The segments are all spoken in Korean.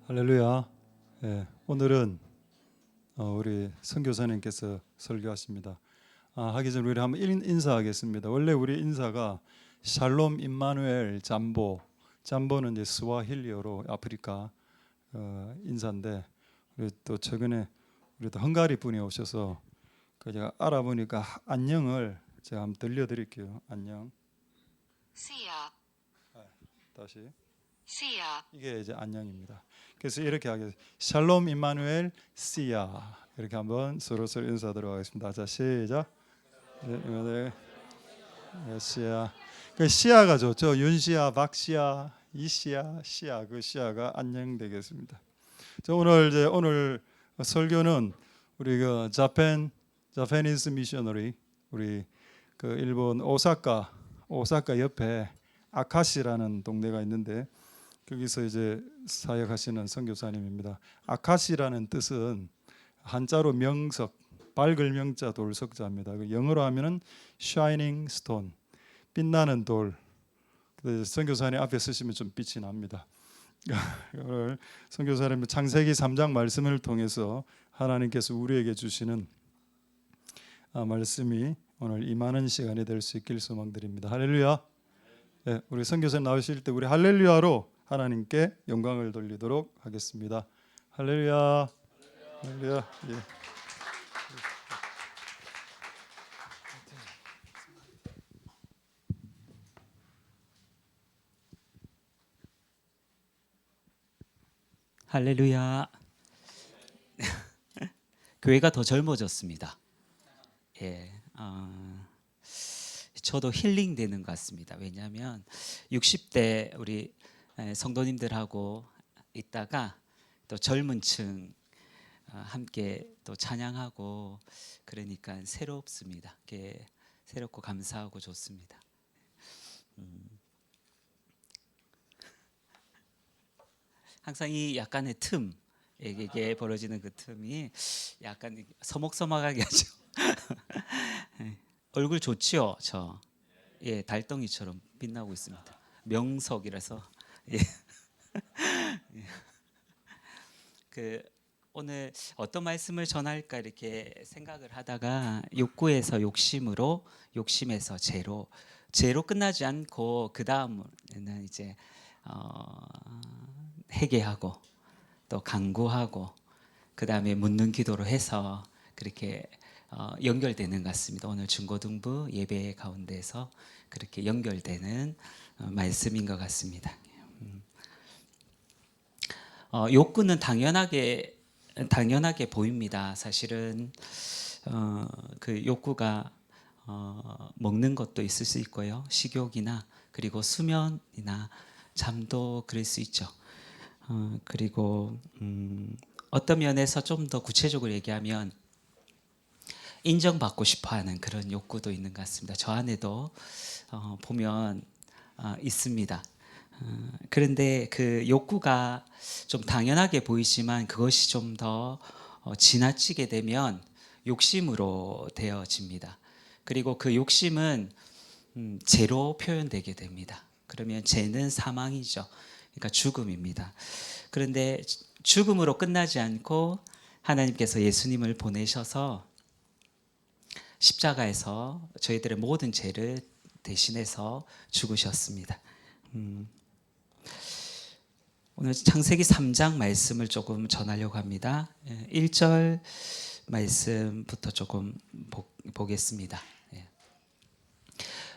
할렐루야. 오늘은 우리 선교사님께서 설교하십니다. 하기 전에 우리 한번 인사하겠습니다. 원래 우리 인사가 샬롬 임마누엘 잠보는 이제 스와힐리어로 아프리카 인사인데, 우리 또 최근에 우리 또 헝가리 분이 오셔서 제가 알아보니까 안녕을 제가 한번 들려드릴게요. 안녕. 시야. 다시. 시야. 이게 이제 안녕입니다. 그래서 이렇게 하겠습니다. 샬롬 임마누엘 시야. 이렇게 한번 서로 인사드리도록 하겠습니다. 자, 시작. 네, 시야. 그 시야가 좋죠. 윤시야, 박시야, 이시야, 시야. 그 시야가 안녕 되겠습니다. 자, 오늘 설교는 우리 그 자페니스 미셔너리, 우리 그 일본 오사카 옆에 아카시라는 동네가 있는데, 거기서 이제 사역하시는 선교사님입니다. 아카시라는 뜻은 한자로 명석, 밝을 명자 돌석자입니다. 영어로 하면은 shining stone, 빛나는 돌. 선교사님 앞에 쓰시면 좀 빛이 납니다. 오늘 선교사님 창세기 3장 말씀을 통해서 하나님께서 우리에게 주시는 말씀이 오늘 임하는 시간이 될 수 있길 소망드립니다. 할렐루야. 네, 우리 선교사님 나오실 때 우리 할렐루야로 하나님께 영광을 돌리도록 하겠습니다. 할렐루야. 할렐루야. 예. 할렐루야. 교회가 더 젊어졌습니다. 예, 저도 힐링 되는 것 같습니다. 왜냐하면 60대 우리 성도님들하고 있다가 또 젊은 층 함께 또 찬양하고 그러니까 새롭습니다. 새롭고 감사하고 좋습니다. 항상 이 약간의 틈, 이게 벌어지는 그 틈이 약간 서먹서먹하게 하죠. 얼굴 좋지요, 저. 예, 달덩이처럼 빛나고 있습니다. 명석이라서. 예. 그 오늘 어떤 말씀을 전할까 이렇게 생각을 하다가 욕구에서 욕심으로, 욕심에서 죄로 끝나지 않고 그 다음에는 이제 회개하고 또 간구하고 그 다음에 묻는 기도로 해서 그렇게 연결되는 것 같습니다. 오늘 중고등부 예배 가운데서 그렇게 연결되는 말씀인 것 같습니다. 욕구는 당연하게 보입니다. 사실은 그 욕구가 먹는 것도 있을 수 있고요, 식욕이나 그리고 수면이나 잠도 그럴 수 있죠. 그리고 어떤 면에서 좀 더 구체적으로 얘기하면 인정받고 싶어하는 그런 욕구도 있는 것 같습니다. 저 안에도 보면 있습니다. 그런데 그 욕구가 좀 당연하게 보이지만 그것이 좀 더 지나치게 되면 욕심으로 되어집니다. 그리고 그 욕심은 죄로 표현되게 됩니다. 그러면 죄는 사망이죠. 그러니까 죽음입니다. 그런데 죽음으로 끝나지 않고 하나님께서 예수님을 보내셔서 십자가에서 저희들의 모든 죄를 대신해서 죽으셨습니다. 오늘 창세기 3장 말씀을 조금 전하려고 합니다. 1절 말씀부터 조금 보겠습니다.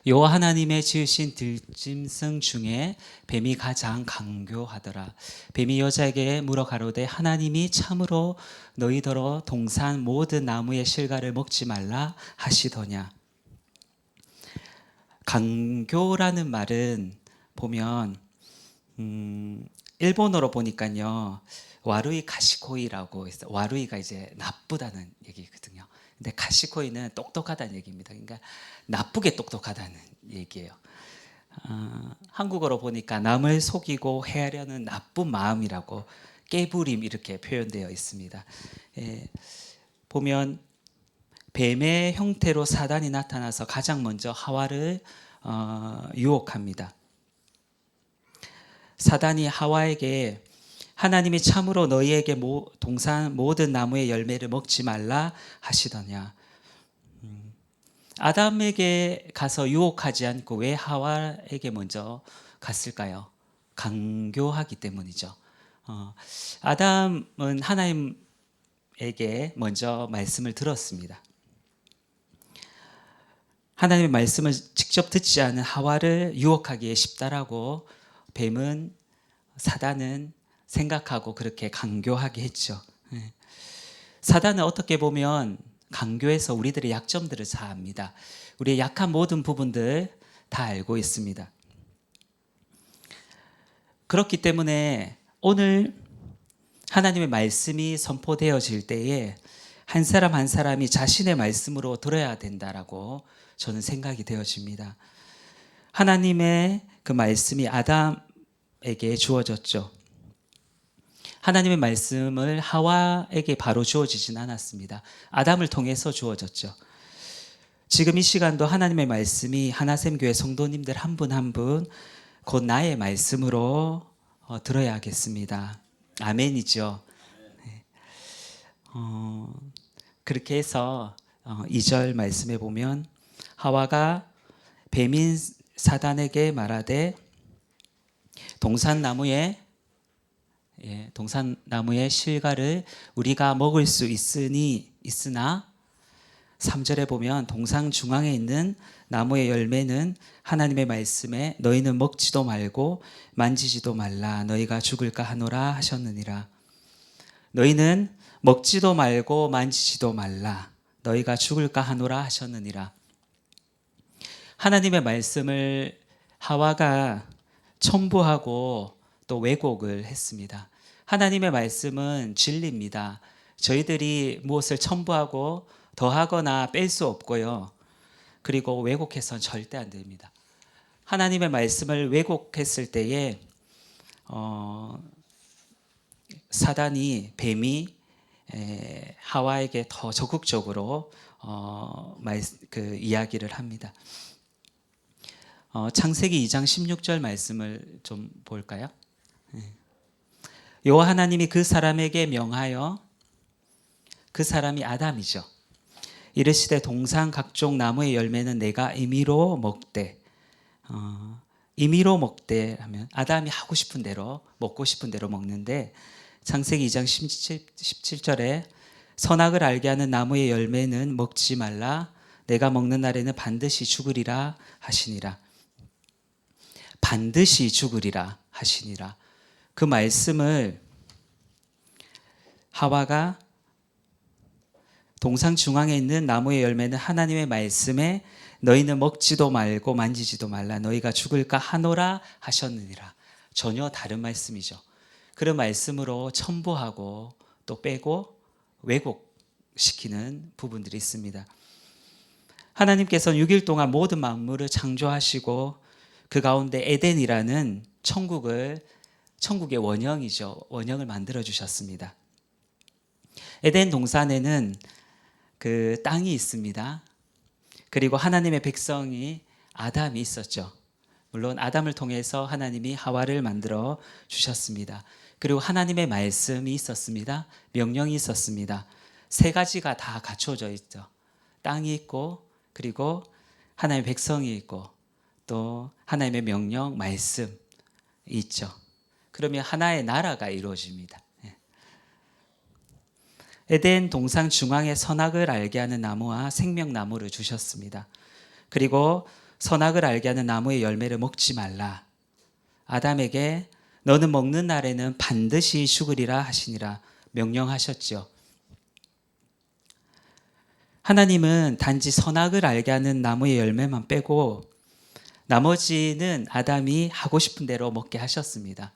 여호와 하나님의 지으신 들짐승 중에 뱀이 가장 강교하더라. 뱀이 여자에게 물어 가로되 하나님이 참으로 너희더러 동산 모든 나무의 실과를 먹지 말라 하시더냐. 강교라는 말은 보면 일본어로 보니까요, 와루이 가시코이라고 있어요. 와루이가 이제 나쁘다는 얘기거든요. 근데 가시코이는 똑똑하다는 얘기입니다. 그러니까 나쁘게 똑똑하다는 얘기예요. 한국어로 보니까 남을 속이고 해하려는 나쁜 마음이라고, 깨부림 이렇게 표현되어 있습니다. 보면 뱀의 형태로 사단이 나타나서 가장 먼저 하와를 유혹합니다. 사단이 하와에게 하나님이 참으로 너희에게 동산 모든 나무의 열매를 먹지 말라 하시더냐. 아담에게 가서 유혹하지 않고 왜 하와에게 먼저 갔을까요? 강교하기 때문이죠. 아담은 하나님에게 먼저 말씀을 들었습니다. 하나님의 말씀을 직접 듣지 않은 하와를 유혹하기에 쉽다라고 뱀은, 사단은 생각하고 그렇게 강교하게 했죠. 사단은 어떻게 보면 강교해서 우리들의 약점들을 다 압니다. 우리의 약한 모든 부분들 다 알고 있습니다. 그렇기 때문에 오늘 하나님의 말씀이 선포되어질 때에 한 사람 한 사람이 자신의 말씀으로 들어야 된다라고 저는 생각이 되어집니다. 하나님의 그 말씀이 아담에게 주어졌죠. 하나님의 말씀을 하와에게 바로 주어지진 않았습니다. 아담을 통해서 주어졌죠. 지금 이 시간도 하나님의 말씀이 하나샘교회 성도님들 한 분 한 분 곧 나의 말씀으로 들어야겠습니다. 아멘이죠. 네. 그렇게 해서 2절 말씀에 보면 하와가 뱀인 사단에게 말하되 동산나무의 실과를 우리가 먹을 수 있으나 3절에 보면 동상 중앙에 있는 나무의 열매는 하나님의 말씀에 너희는 먹지도 말고 만지지도 말라 너희가 죽을까 하노라 하셨느니라. 너희는 먹지도 말고 만지지도 말라 너희가 죽을까 하노라 하셨느니라. 하나님의 말씀을 하와가 첨부하고 또 왜곡을 했습니다. 하나님의 말씀은 진리입니다. 저희들이 무엇을 첨부하고 더하거나 뺄 수 없고요. 그리고 왜곡해서는 절대 안 됩니다. 하나님의 말씀을 왜곡했을 때에 사단이, 뱀이 하와에게 더 적극적으로 그 이야기를 합니다. 창세기 2장 16절 말씀을 좀 볼까요? 여호와 하나님이 그 사람에게 명하여, 그 사람이 아담이죠. 이르시되 동산 각종 나무의 열매는 내가 임의로 먹되, 임의로 먹되 하면 아담이 하고 싶은 대로 먹고 싶은 대로 먹는데, 창세기 2장 17절에 선악을 알게 하는 나무의 열매는 먹지 말라 내가 먹는 날에는 반드시 죽으리라 하시니라. 반드시 죽으리라 하시니라. 그 말씀을 하와가 동상 중앙에 있는 나무의 열매는 하나님의 말씀에 너희는 먹지도 말고 만지지도 말라 너희가 죽을까 하노라 하셨느니라. 전혀 다른 말씀이죠. 그런 말씀으로 첨부하고 또 빼고 왜곡시키는 부분들이 있습니다. 하나님께서는 6일 동안 모든 만물을 창조하시고 그 가운데 에덴이라는 천국의 원형을 만들어 주셨습니다. 에덴 동산에는 그 땅이 있습니다. 그리고 하나님의 백성이 아담이 있었죠. 물론 아담을 통해서 하나님이 하와를 만들어 주셨습니다. 그리고 하나님의 말씀이 있었습니다. 명령이 있었습니다. 세 가지가 다 갖춰져 있죠. 땅이 있고 그리고 하나님의 백성이 있고 또 하나님의 명령, 말씀이 있죠. 그러면 하나의 나라가 이루어집니다. 에덴 동상 중앙에 선악을 알게 하는 나무와 생명나무를 주셨습니다. 그리고 선악을 알게 하는 나무의 열매를 먹지 말라. 아담에게 너는 먹는 날에는 반드시 죽으리라 하시니라 명령하셨죠. 하나님은 단지 선악을 알게 하는 나무의 열매만 빼고 나머지는 아담이 하고 싶은 대로 먹게 하셨습니다.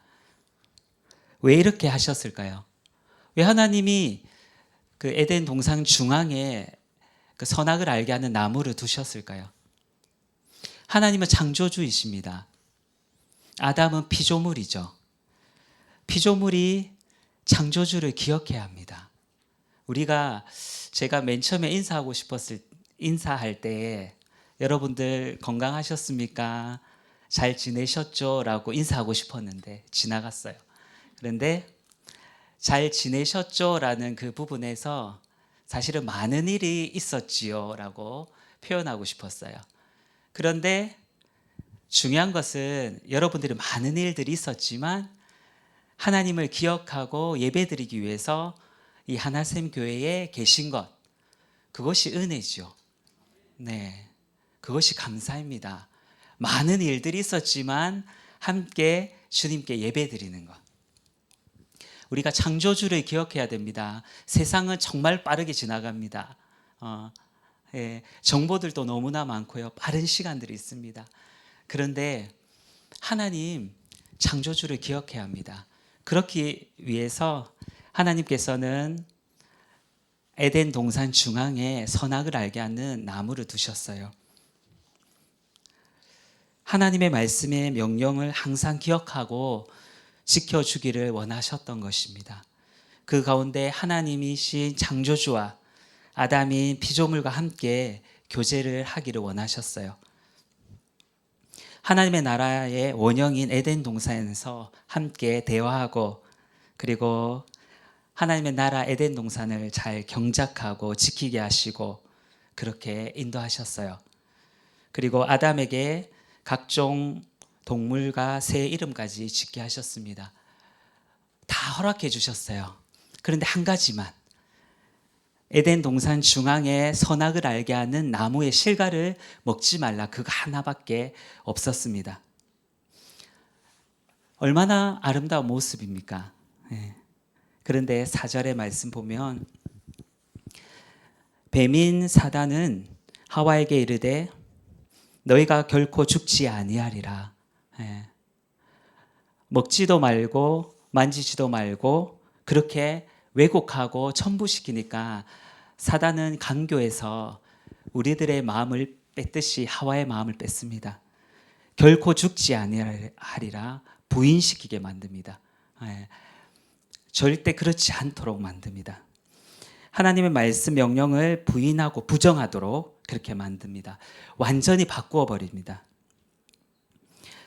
왜 이렇게 하셨을까요? 왜 하나님이 그 에덴 동상 중앙에 그 선악을 알게 하는 나무를 두셨을까요? 하나님은 창조주이십니다. 아담은 피조물이죠. 피조물이 창조주를 기억해야 합니다. 제가 맨 처음에 인사할 때 여러분들 건강하셨습니까? 잘 지내셨죠? 라고 인사하고 싶었는데 지나갔어요. 그런데 잘 지내셨죠? 라는 그 부분에서 사실은 많은 일이 있었지요 라고 표현하고 싶었어요. 그런데 중요한 것은 여러분들이 많은 일들이 있었지만 하나님을 기억하고 예배드리기 위해서 이 하나샘 교회에 계신 것, 그것이 은혜죠. 네, 그것이 감사입니다. 많은 일들이 있었지만 함께 주님께 예배드리는 것. 우리가 창조주를 기억해야 됩니다. 세상은 정말 빠르게 지나갑니다. 예, 정보들도 너무나 많고요. 빠른 시간들이 있습니다. 그런데 하나님 창조주를 기억해야 합니다. 그렇기 위해서 하나님께서는 에덴 동산 중앙에 선악을 알게 하는 나무를 두셨어요. 하나님의 말씀의 명령을 항상 기억하고 지켜주기를 원하셨던 것입니다. 그 가운데 하나님이신 창조주와 아담인 피조물과 함께 교제를 하기를 원하셨어요. 하나님의 나라의 원형인 에덴 동산에서 함께 대화하고 그리고 하나님의 나라 에덴 동산을 잘 경작하고 지키게 하시고 그렇게 인도하셨어요. 그리고 아담에게 각종 동물과 새 이름까지 짓게 하셨습니다. 다 허락해 주셨어요. 그런데 한 가지만, 에덴 동산 중앙에 선악을 알게 하는 나무의 실과를 먹지 말라, 그거 하나밖에 없었습니다. 얼마나 아름다운 모습입니까? 네. 그런데 4절의 말씀 보면 뱀인 사단은 하와에게 이르되 너희가 결코 죽지 아니하리라. 예. 먹지도 말고 만지지도 말고 그렇게 왜곡하고 첨부시키니까 사단은 강교해서 우리들의 마음을 뺐듯이 하와의 마음을 뺐습니다. 결코 죽지 아니하리라 부인시키게 만듭니다. 예. 절대 그렇지 않도록 만듭니다. 하나님의 말씀 명령을 부인하고 부정하도록 그렇게 만듭니다. 완전히 바꾸어 버립니다.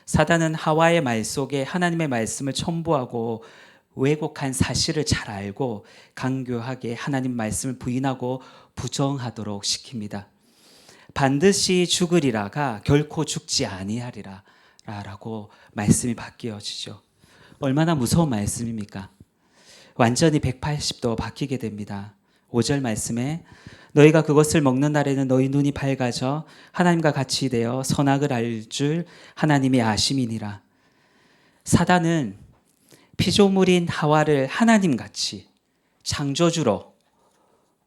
사단은 하와의 말 속에 하나님의 말씀을 첨부하고 왜곡한 사실을 잘 알고 강교하게 하나님 말씀을 부인하고 부정하도록 시킵니다. 반드시 죽으리라가 결코 죽지 아니하리라 라고 말씀이 바뀌어지죠. 얼마나 무서운 말씀입니까? 완전히 180도 바뀌게 됩니다. 5절 말씀에 너희가 그것을 먹는 날에는 너희 눈이 밝아져 하나님과 같이 되어 선악을 알 줄 하나님이 아심이니라. 사단은 피조물인 하와를 하나님같이 창조주로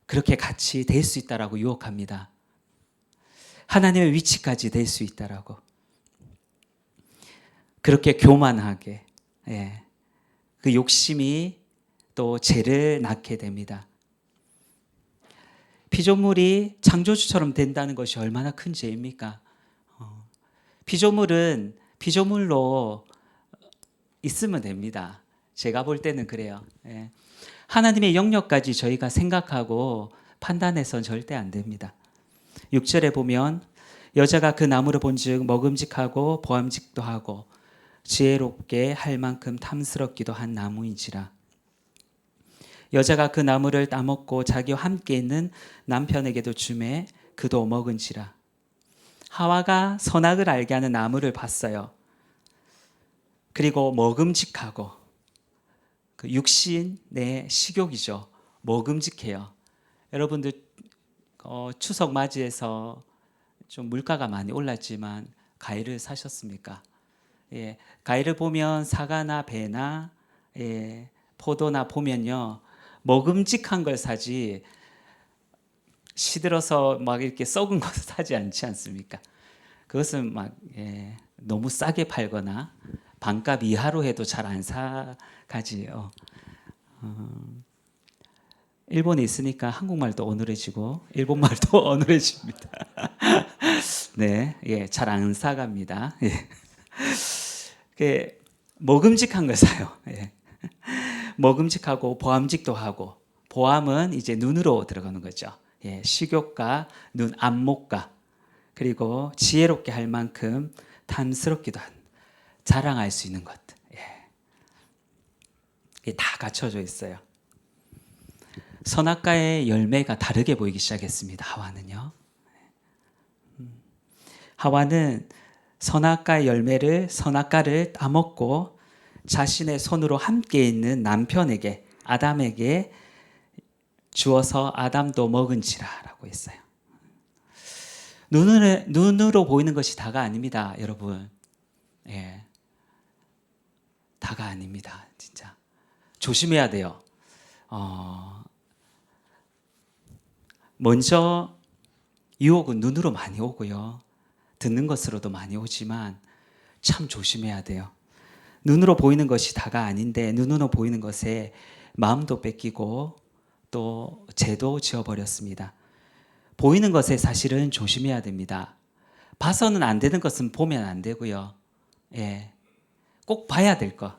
그렇게 같이 될 수 있다라고 유혹합니다. 하나님의 위치까지 될 수 있다라고. 그렇게 교만하게 그 욕심이 또 죄를 낳게 됩니다. 피조물이 창조주처럼 된다는 것이 얼마나 큰 죄입니까? 피조물은 피조물로 있으면 됩니다. 제가 볼 때는 그래요. 하나님의 영역까지 저희가 생각하고 판단해서는 절대 안 됩니다. 6절에 보면 여자가 그 나무를 본즉 먹음직하고 보암직도 하고 지혜롭게 할 만큼 탐스럽기도 한 나무인지라. 여자가 그 나무를 따먹고 자기와 함께 있는 남편에게도 주매 그도 먹은지라. 하와가 선악을 알게 하는 나무를 봤어요. 그리고 먹음직하고 그 육신의 식욕이죠. 먹음직해요. 여러분들 추석 맞이해서 좀 물가가 많이 올랐지만 과일을 사셨습니까? 예, 과일을 보면 사과나 배나 포도나 보면요. 먹음직한 걸 사지 시들어서 막 이렇게 썩은 것을 사지 않지 않습니까? 그것은 막 너무 싸게 팔거나 반값 이하로 해도 잘 안 사가지요. 일본에 있으니까 한국말도 어눌해지고 일본말도 어눌해집니다. 네, 잘 안 사갑니다. 먹음직한 걸 사요. 먹음직하고 보암직도 하고, 보암은 이제 눈으로 들어가는 거죠. 식욕과 눈, 안목과, 그리고 지혜롭게 할 만큼 탐스럽기도 한, 자랑할 수 있는 것. 이게 다 갖춰져 있어요. 선악과의 열매가 다르게 보이기 시작했습니다. 하와는요. 하와는 선악과의 열매를 선악과를 따먹고 자신의 손으로 함께 있는 남편에게 아담에게 주어서 아담도 먹은지라라고 했어요. 눈으로 보이는 것이 다가 아닙니다, 여러분. 예, 다가 아닙니다, 진짜. 조심해야 돼요. 먼저 유혹은 눈으로 많이 오고요. 듣는 것으로도 많이 오지만 참 조심해야 돼요. 눈으로 보이는 것이 다가 아닌데 눈으로 보이는 것에 마음도 뺏기고 또 죄도 지어버렸습니다. 보이는 것에 사실은 조심해야 됩니다. 봐서는 안 되는 것은 보면 안 되고요. 예, 꼭 봐야 될 것.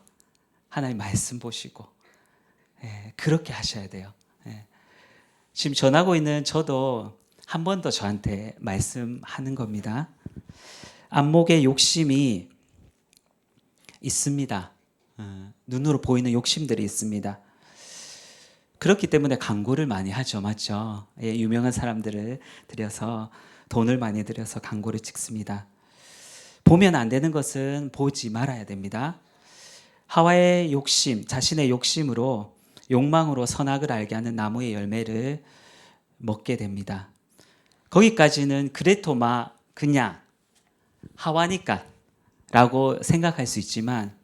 하나님 말씀 보시고 예, 그렇게 하셔야 돼요. 예. 지금 전하고 있는 저도 한 번 더 저한테 말씀하는 겁니다. 안목에 욕심이 있습니다. 눈으로 보이는 욕심들이 있습니다. 그렇기 때문에 광고를 많이 하죠, 맞죠? 예, 유명한 사람들을 들여서 돈을 많이 들여서 광고를 찍습니다. 보면 안 되는 것은 보지 말아야 됩니다. 하와의 욕심, 자신의 욕심으로 욕망으로 선악을 알게 하는 나무의 열매를 먹게 됩니다. 거기까지는 그래도마 그냥 하와니까 라고 생각할 수 있지만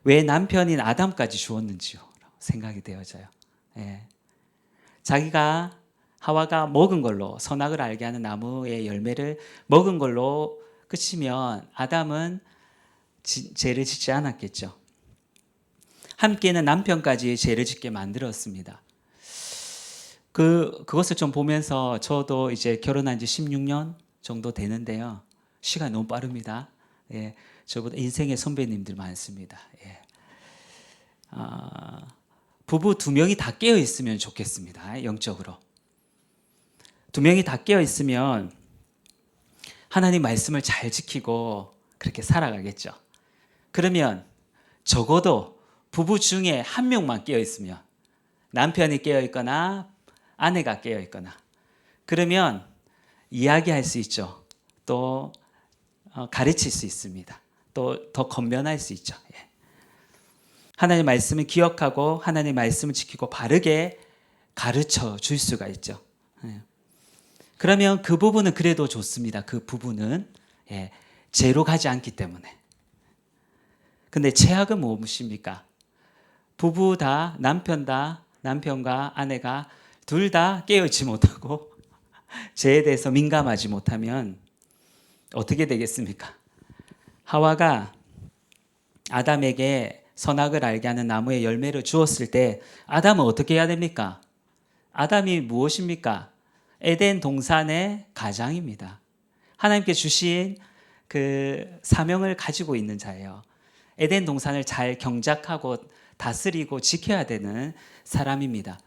왜 남편인 아담까지 주었는지요? 생각이 되어져요. 예. 자기가 하와가 먹은 걸로 선악을 알게 하는 나무의 열매를 먹은 걸로 끝이면 아담은 죄를 짓지 않았겠죠. 함께는 남편까지 죄를 짓게 만들었습니다. 그것을 좀 보면서 저도 이제 결혼한 지 16년 정도 되는데요. 시간이 너무 빠릅니다. 예, 저보다 인생의 선배님들 많습니다. 예. 부부 두 명이 다 깨어 있으면 좋겠습니다. 영적으로. 두 명이 다 깨어 있으면 하나님 말씀을 잘 지키고 그렇게 살아가겠죠. 그러면 적어도 부부 중에 한 명만 깨어 있으면 남편이 깨어 있거나 아내가 깨어 있거나 그러면 이야기할 수 있죠. 또 가르칠 수 있습니다. 또 더 건면할 수 있죠. 예. 하나님의 말씀을 기억하고 하나님의 말씀을 지키고 바르게 가르쳐 줄 수가 있죠. 예. 그러면 그 부분은 그래도 좋습니다. 그 부분은 예, 죄로 가지 않기 때문에. 근데 최악은 무엇입니까? 부부 다 남편과 아내가 둘 다 깨어있지 못하고 죄에 대해서 민감하지 못하면 어떻게 되겠습니까? 하와가 아담에게 선악을 알게 하는 나무의 열매를 주었을 때 아담은 어떻게 해야 됩니까? 아담이 무엇입니까? 에덴 동산의 가장입니다. 하나님께 주신 그 사명을 가지고 있는 자예요. 에덴 동산을 잘 경작하고 다스리고 지켜야 되는 사람입니다.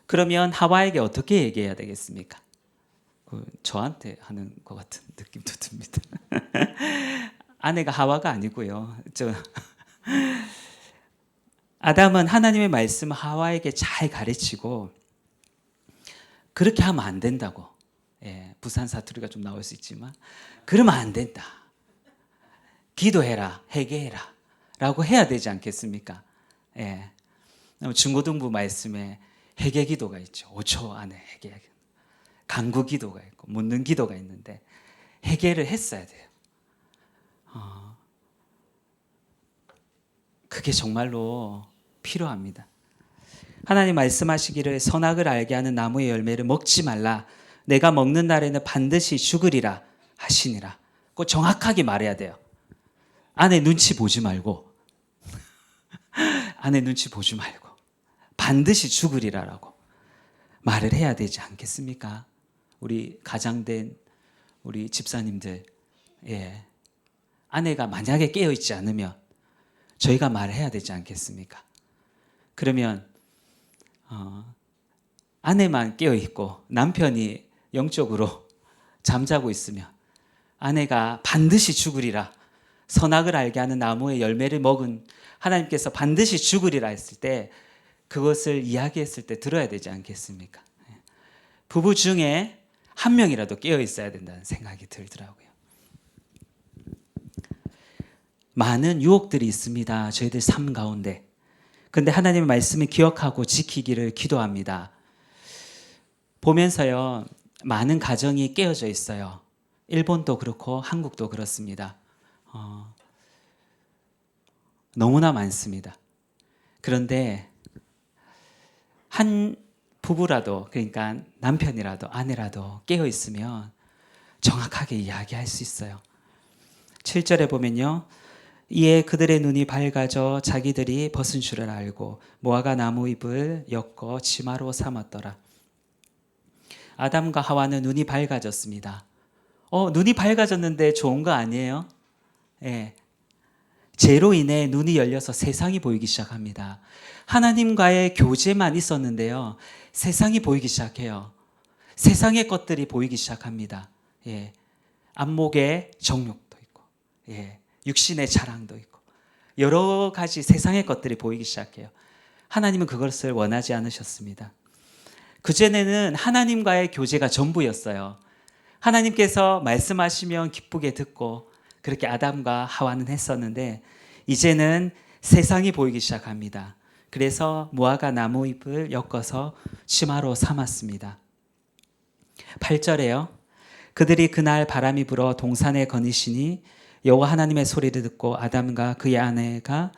그러면 하와에게 어떻게 얘기해야 되겠습니까? 저한테 하는 것 같은 느낌도 듭니다. 아내가 하와가 아니고요. 아담은 하나님의 말씀 하와에게 잘 가르치고 그렇게 하면 안 된다고. 예, 부산 사투리가 좀 나올 수 있지만 그러면 안 된다. 기도해라, 회개해라 라고 해야 되지 않겠습니까? 예. 중고등부 말씀에 회개 기도가 있죠. 5초 안에 회개. 간구 기도가 있고 묻는 기도가 있는데 회개를 했어야 돼요. 그게 정말로 필요합니다. 하나님 말씀하시기를 선악을 알게 하는 나무의 열매를 먹지 말라. 내가 먹는 날에는 반드시 죽으리라 하시니라. 꼭 정확하게 말해야 돼요. 아내 눈치 보지 말고 아내 눈치 보지 말고 반드시 죽으리라라고 말을 해야 되지 않겠습니까? 우리 가장된 우리 집사님들, 예. 아내가 만약에 깨어있지 않으면 저희가 말을 해야 되지 않겠습니까? 그러면 아내만 깨어있고 남편이 영적으로 잠자고 있으면 아내가 반드시 죽으리라 선악을 알게 하는 나무의 열매를 먹은 하나님께서 반드시 죽으리라 했을 때 그것을 이야기했을 때 들어야 되지 않겠습니까? 부부 중에 한 명이라도 깨어 있어야 된다는 생각이 들더라고요. 많은 유혹들이 있습니다. 저희들 삶 가운데. 근데 하나님의 말씀을 기억하고 지키기를 기도합니다. 보면서요, 많은 가정이 깨어져 있어요. 일본도 그렇고 한국도 그렇습니다. 너무나 많습니다. 그런데 한 부부라도, 그러니까 남편이라도 아내라도 깨어 있으면 정확하게 이야기할 수 있어요. 7절에 보면요, 이에 그들의 눈이 밝아져 자기들이 벗은 줄을 알고 모아가 나무 잎을 엮어 치마로 삼았더라. 아담과 하와는 눈이 밝아졌습니다. 눈이 밝아졌는데 좋은 거 아니에요? 예. 죄로 인해 눈이 열려서 세상이 보이기 시작합니다. 하나님과의 교제만 있었는데요, 세상이 보이기 시작해요. 세상의 것들이 보이기 시작합니다. 예. 안목의 정욕도 있고, 예. 육신의 자랑도 있고, 여러 가지 세상의 것들이 보이기 시작해요. 하나님은 그것을 원하지 않으셨습니다. 그전에는 하나님과의 교제가 전부였어요. 하나님께서 말씀하시면 기쁘게 듣고 그렇게 아담과 하와는 했었는데 이제는 세상이 보이기 시작합니다. 그래서 무화과 나무 잎을 엮어서 치마로 삼았습니다. 8절에요. 그들이 그날 바람이 불어 동산에 거니시니 여호와 하나님의 소리를 듣고 아담과 그의 아내가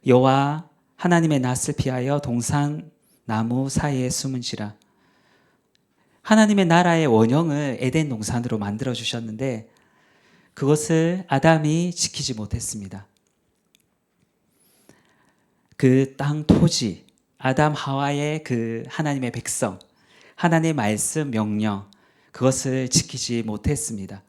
여호와 하나님의 낯을 피하여 동산 나무 사이에 숨은지라. 하나님의 나라의 원형을 에덴 동산으로 만들어 주셨는데 그것을 아담이 지키지 못했습니다. 그 땅 토지, 아담 하와의 그 하나님의 백성, 하나님의 말씀 명령, 그것을 지키지 못했습니다.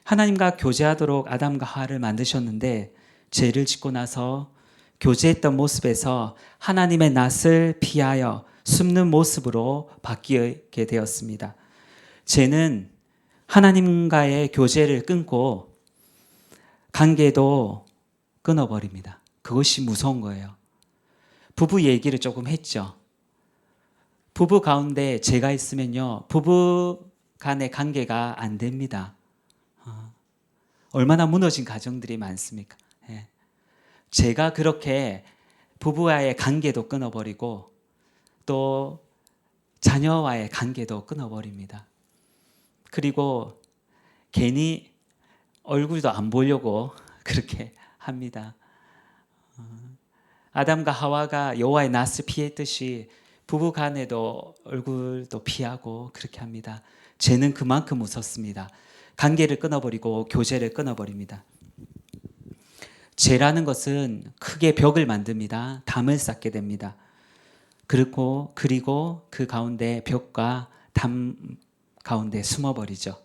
하나님과 교제하도록 아담과 하와를 만드셨는데 죄를 짓고 나서 교제했던 모습에서 하나님의 낯을 피하여 숨는 모습으로 바뀌게 되었습니다. 죄는 하나님과의 교제를 끊고 관계도 끊어버립니다. 그것이 무서운 거예요. 부부 얘기를 조금 했죠. 부부 가운데 죄가 있으면요, 부부 간의 관계가 안 됩니다. 얼마나 무너진 가정들이 많습니까? 예. 죄가 그렇게 부부와의 관계도 끊어버리고 또 자녀와의 관계도 끊어버립니다. 그리고 괜히 얼굴도 안 보려고 그렇게 합니다. 아담과 하와가 여호와의 낯을 피했듯이 부부 간에도 얼굴도 피하고 그렇게 합니다. 죄는 그만큼 무섭습니다. 관계를 끊어버리고 교제를 끊어버립니다. 죄라는 것은 크게 벽을 만듭니다. 담을 쌓게 됩니다. 그리고 그 가운데 벽과 담 가운데 숨어버리죠.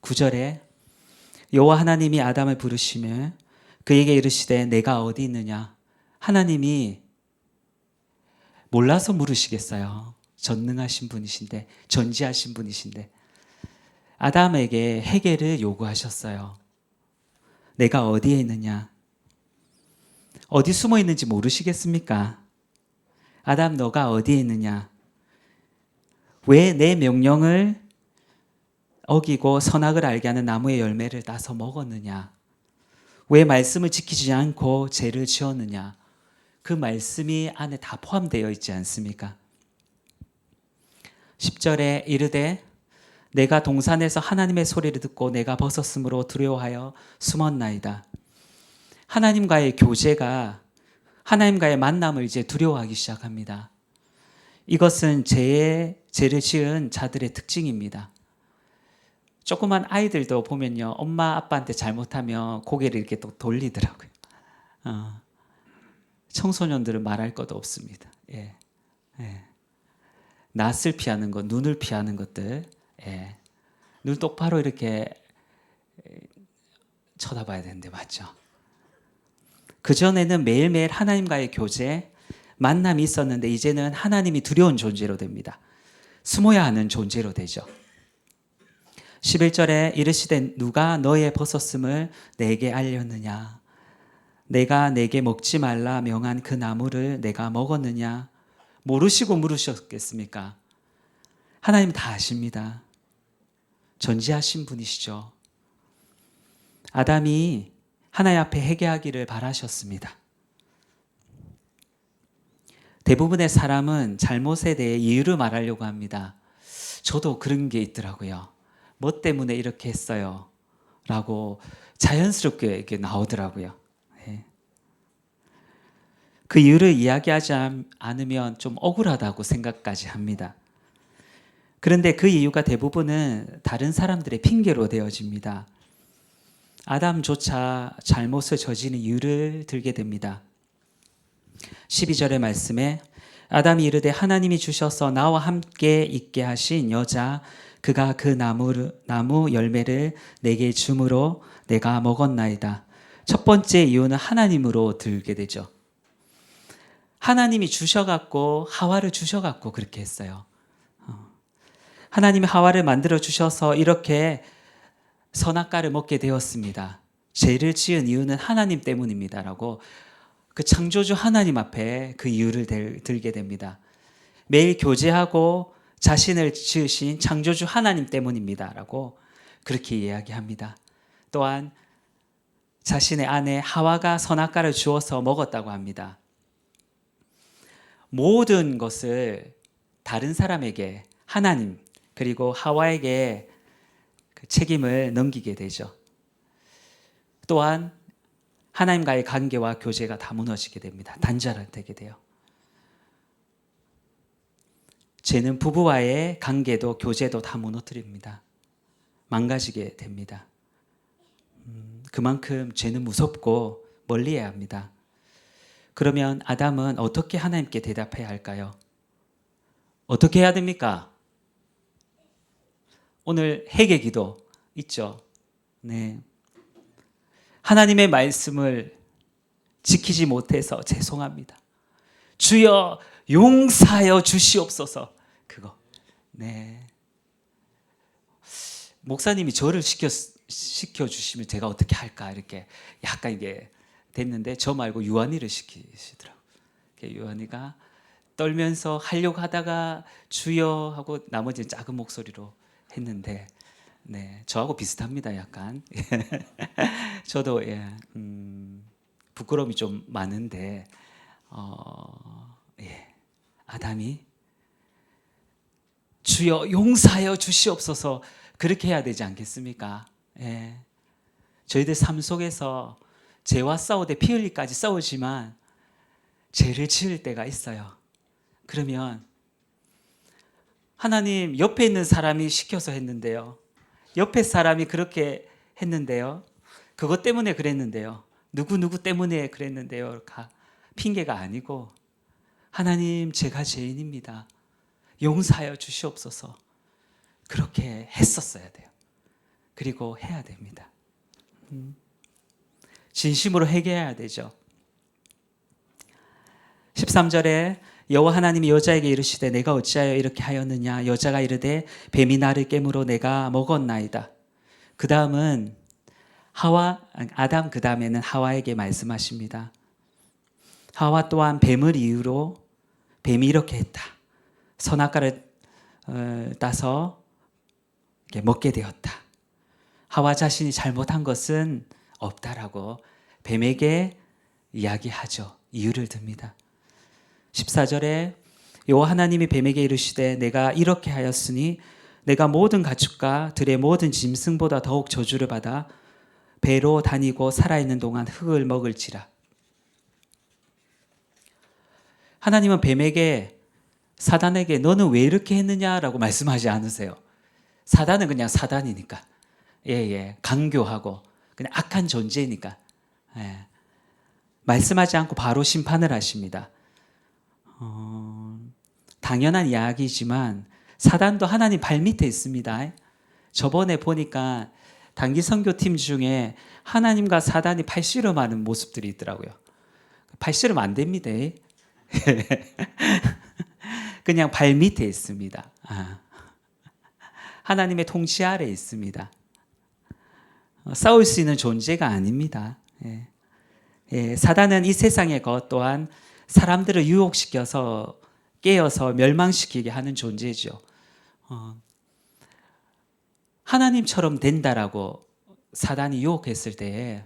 9절에 여호와 하나님이 아담을 부르시며 그에게 이르시되 내가 어디 있느냐. 하나님이 몰라서 물으시겠어요. 전능하신 분이신데, 전지하신 분이신데 아담에게 해결을 요구하셨어요. 내가 어디에 있느냐. 어디 숨어 있는지 모르시겠습니까? 아담 너가 어디에 있느냐. 왜 내 명령을 어기고 선악을 알게 하는 나무의 열매를 따서 먹었느냐. 왜 말씀을 지키지 않고 죄를 지었느냐. 그 말씀이 안에 다 포함되어 있지 않습니까? 10절에 이르되 내가 동산에서 하나님의 소리를 듣고 내가 벗었으므로 두려워하여 숨었나이다. 하나님과의 교제가, 하나님과의 만남을 이제 두려워하기 시작합니다. 이것은 죄를 지은 자들의 특징입니다. 조그만 아이들도 보면요, 엄마 아빠한테 잘못하면 고개를 이렇게 또 돌리더라고요. 청소년들은 말할 것도 없습니다. 예. 예. 낯을 피하는 것, 눈을 피하는 것들, 예. 눈 똑바로 이렇게 쳐다봐야 되는데 맞죠? 그전에는 매일매일 하나님과의 교제, 만남이 있었는데 이제는 하나님이 두려운 존재로 됩니다. 숨어야 하는 존재로 되죠. 11절에 이르시되 누가 너의 벗었음을 내게 알렸느냐? 내가 내게 먹지 말라 명한 그 나무를 내가 먹었느냐? 모르시고 물으셨겠습니까? 하나님 다 아십니다. 전지하신 분이시죠. 아담이 하나님 앞에 회개하기를 바라셨습니다. 대부분의 사람은 잘못에 대해 이유를 말하려고 합니다. 저도 그런 게 있더라고요. 뭐 때문에 이렇게 했어요? 라고 자연스럽게 이렇게 나오더라고요. 네. 그 이유를 이야기하지 않으면 좀 억울하다고 생각까지 합니다. 그런데 그 이유가 대부분은 다른 사람들의 핑계로 되어집니다. 아담조차 잘못을 저지른 이유를 들게 됩니다. 12절의 말씀에 아담이 이르되 하나님이 주셔서 나와 함께 있게 하신 여자 그가 그 나무 열매를 내게 주므로 내가 먹었나이다. 첫 번째 이유는 하나님으로 들게 되죠. 하나님이 주셔갖고 하와를 주셔갖고 그렇게 했어요. 하나님이 하와를 만들어 주셔서 이렇게 선악과를 먹게 되었습니다. 죄를 지은 이유는 하나님 때문입니다라고 그 창조주 하나님 앞에 그 이유를 들게 됩니다. 매일 교제하고 자신을 지으신 창조주 하나님 때문입니다라고 그렇게 이야기합니다. 또한 자신의 아내 하와가 선악과를 주어서 먹었다고 합니다. 모든 것을 다른 사람에게 하나님 그리고 하와에게 그 책임을 넘기게 되죠. 또한 하나님과의 관계와 교제가 다 무너지게 됩니다. 단절되게 돼요. 죄는 부부와의 관계도 교제도 다 무너뜨립니다. 망가지게 됩니다. 그만큼 죄는 무섭고 멀리해야 합니다. 그러면 아담은 어떻게 하나님께 대답해야 할까요? 어떻게 해야 됩니까? 오늘 회개 기도 있죠. 네. 하나님의 말씀을 지키지 못해서 죄송합니다. 주여 용서하여 주시옵소서. 그거. 네. 목사님이 저를 시켜 주시면 제가 어떻게 할까 이렇게 약간 이게 됐는데 저 말고 유한이를 시키시더라고요. 유한이가 떨면서 하려고 하다가 주여 하고 나머지는 작은 목소리로 했는데 네, 저하고 비슷합니다. 약간 저도 부끄러움이 좀 많은데 아담이 주여 용서하여 주시옵소서 그렇게 해야 되지 않겠습니까? 예. 저희들 삶 속에서 죄와 싸우되 피 흘리까지 싸우지만 죄를 지을 때가 있어요. 그러면 하나님 옆에 있는 사람이 시켜서 했는데요. 옆에 사람이 그렇게 했는데요. 그것 때문에 그랬는데요. 누구 때문에 그랬는데요. 핑계가 아니고 하나님 제가 죄인입니다. 용서하여 주시옵소서. 그렇게 했었어야 돼요. 그리고 해야 됩니다. 진심으로 회개해야 되죠. 13절에 여호와 하나님이 여자에게 이르시되 내가 어찌하여 이렇게 하였느냐 여자가 이르되 뱀이 나를 깨물어 내가 먹었나이다. 그 다음은 아담 그 다음에는 하와에게 말씀하십니다. 하와 또한 뱀을 이유로 뱀이 이렇게 했다. 선악과를 따서 먹게 되었다. 하와 자신이 잘못한 것은 없다라고 뱀에게 이야기하죠. 이유를 듭니다. 14절에 여호와 하나님이 뱀에게 이르시되 내가 이렇게 하였으니 내가 모든 가축과 들의 모든 짐승보다 더욱 저주를 받아 배로 다니고 살아있는 동안 흙을 먹을지라. 하나님은 뱀에게 사단에게 너는 왜 이렇게 했느냐라고 말씀하지 않으세요. 사단은 그냥 사단이니까 강교하고 그냥 악한 존재니까 말씀하지 않고 바로 심판을 하십니다. 당연한 이야기지만 사단도 하나님 발밑에 있습니다. 저번에 보니까 단기 선교팀 중에 하나님과 사단이 팔씨름하는 모습들이 있더라고요. 팔씨름 안 됩니다. 그냥 발밑에 있습니다. 하나님의 통치 아래 있습니다. 싸울 수 있는 존재가 아닙니다. 사단은 이 세상의 것 또한 사람들을 유혹시켜서 깨어서 멸망시키게 하는 존재죠. 하나님처럼 된다라고 사단이 유혹했을 때에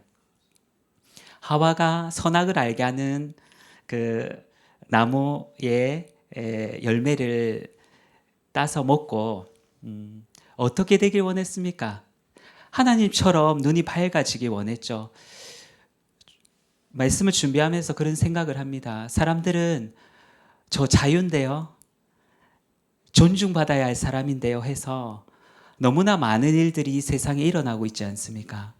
하와가 선악을 알게 하는 그 나무의 열매를 따서 먹고 어떻게 되길 원했습니까? 하나님처럼 눈이 밝아지길 원했죠. 말씀을 준비하면서 그런 생각을 합니다. 사람들은 저 자유인데요, 존중받아야 할 사람인데요 해서 너무나 많은 일들이 이 세상에 일어나고 있지 않습니까?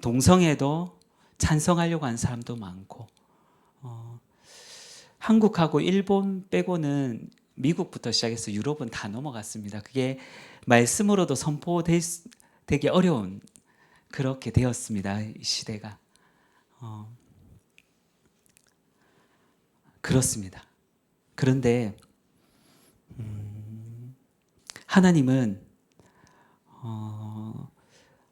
동성애도 찬성하려고 하는 사람도 많고, 한국하고 일본 빼고는 미국부터 시작해서 유럽은 다 넘어갔습니다. 그게 말씀으로도 선포되기 어려운 그렇게 되었습니다. 이 시대가. 그렇습니다. 그런데 하나님은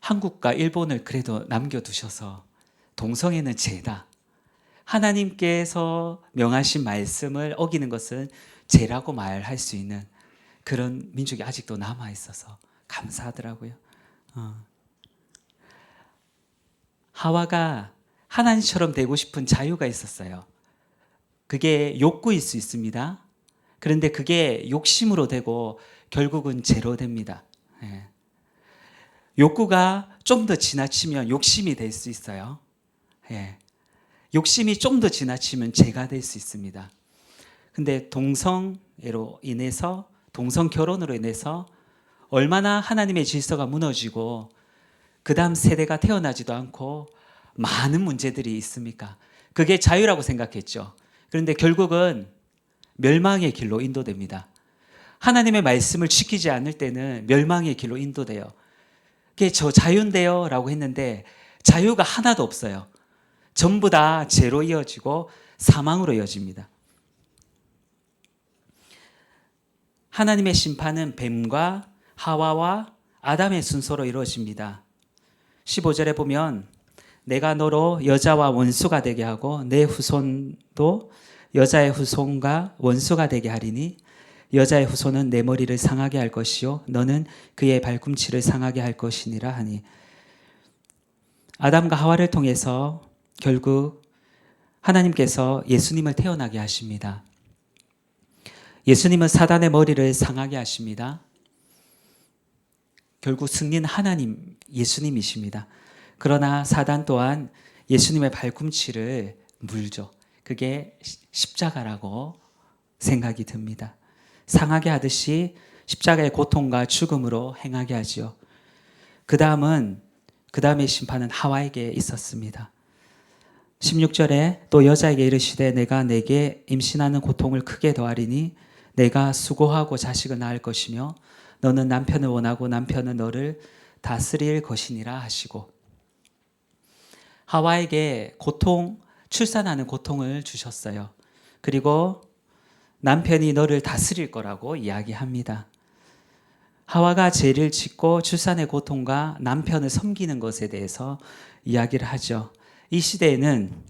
한국과 일본을 그래도 남겨두셔서 동성애는 죄다, 하나님께서 명하신 말씀을 어기는 것은 죄라고 말할 수 있는 그런 민족이 아직도 남아 있어서 감사하더라고요. 하와가 하나님처럼 되고 싶은 자유가 있었어요. 그게 욕구일 수 있습니다. 그런데 그게 욕심으로 되고 결국은 죄로 됩니다. 욕구가 좀 더 지나치면 욕심이 될 수 있어요. 욕심이 좀 더 지나치면 죄가 될 수 있습니다. 근데 동성애로 인해서, 동성 결혼으로 인해서 얼마나 하나님의 질서가 무너지고 그 다음 세대가 태어나지도 않고 많은 문제들이 있습니까? 그게 자유라고 생각했죠. 그런데 결국은 멸망의 길로 인도됩니다. 하나님의 말씀을 지키지 않을 때는 멸망의 길로 인도돼요. 그게 저 자유인데요 라고 했는데 자유가 하나도 없어요. 전부 다 죄로 이어지고 사망으로 이어집니다. 하나님의 심판은 뱀과 하와와 아담의 순서로 이루어집니다. 15절에 보면 내가 너로 여자와 원수가 되게 하고 내 후손도 여자의 후손과 원수가 되게 하리니 여자의 후손은 내 머리를 상하게 할 것이요 너는 그의 발꿈치를 상하게 할 것이니라 하니, 아담과 하와를 통해서 결국 하나님께서 예수님을 태어나게 하십니다. 예수님은 사단의 머리를 상하게 하십니다. 결국 승리는 하나님, 예수님이십니다. 그러나 사단 또한 예수님의 발꿈치를 물죠. 그게 십자가라고 생각이 듭니다. 상하게 하듯이 십자가의 고통과 죽음으로 행하게 하지요. 그 다음의 심판은 하와에게 있었습니다. 16절에 또 여자에게 이르시되 내가 내게 임신하는 고통을 크게 더하리니 내가 수고하고 자식을 낳을 것이며 너는 남편을 원하고 남편은 너를 다스릴 것이니라 하시고, 하와에게 출산하는 고통을 주셨어요. 그리고 남편이 너를 다스릴 거라고 이야기합니다. 하와가 죄를 짓고 출산의 고통과 남편을 섬기는 것에 대해서 이야기를 하죠. 이 시대에는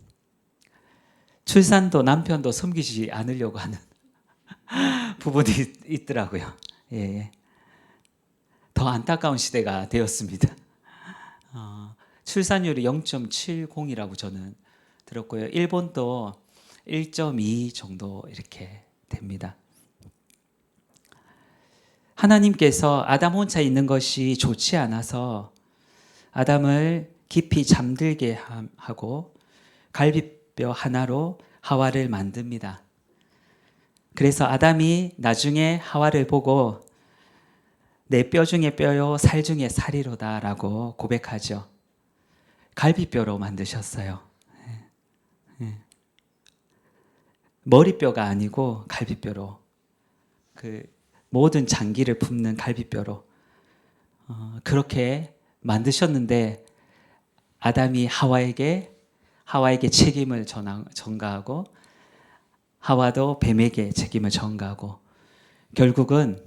출산도 남편도 섬기지 않으려고 하는 부분이 있더라고요. 더 안타까운 시대가 되었습니다. 출산율이 0.70이라고 저는 들었고요. 일본도 1.2 정도 이렇게 됩니다. 하나님께서 아담 혼자 있는 것이 좋지 않아서 아담을 깊이 잠들게 하고 갈비뼈 하나로 하와를 만듭니다. 그래서 아담이 나중에 하와를 보고 내 뼈 중에 뼈요 살 중에 살이로다 라고 고백하죠. 갈비뼈로 만드셨어요. 머리뼈가 아니고 갈비뼈로, 그 모든 장기를 품는 갈비뼈로 그렇게 만드셨는데 아담이 하와에게 책임을 전가하고 하와도 뱀에게 책임을 전가하고 결국은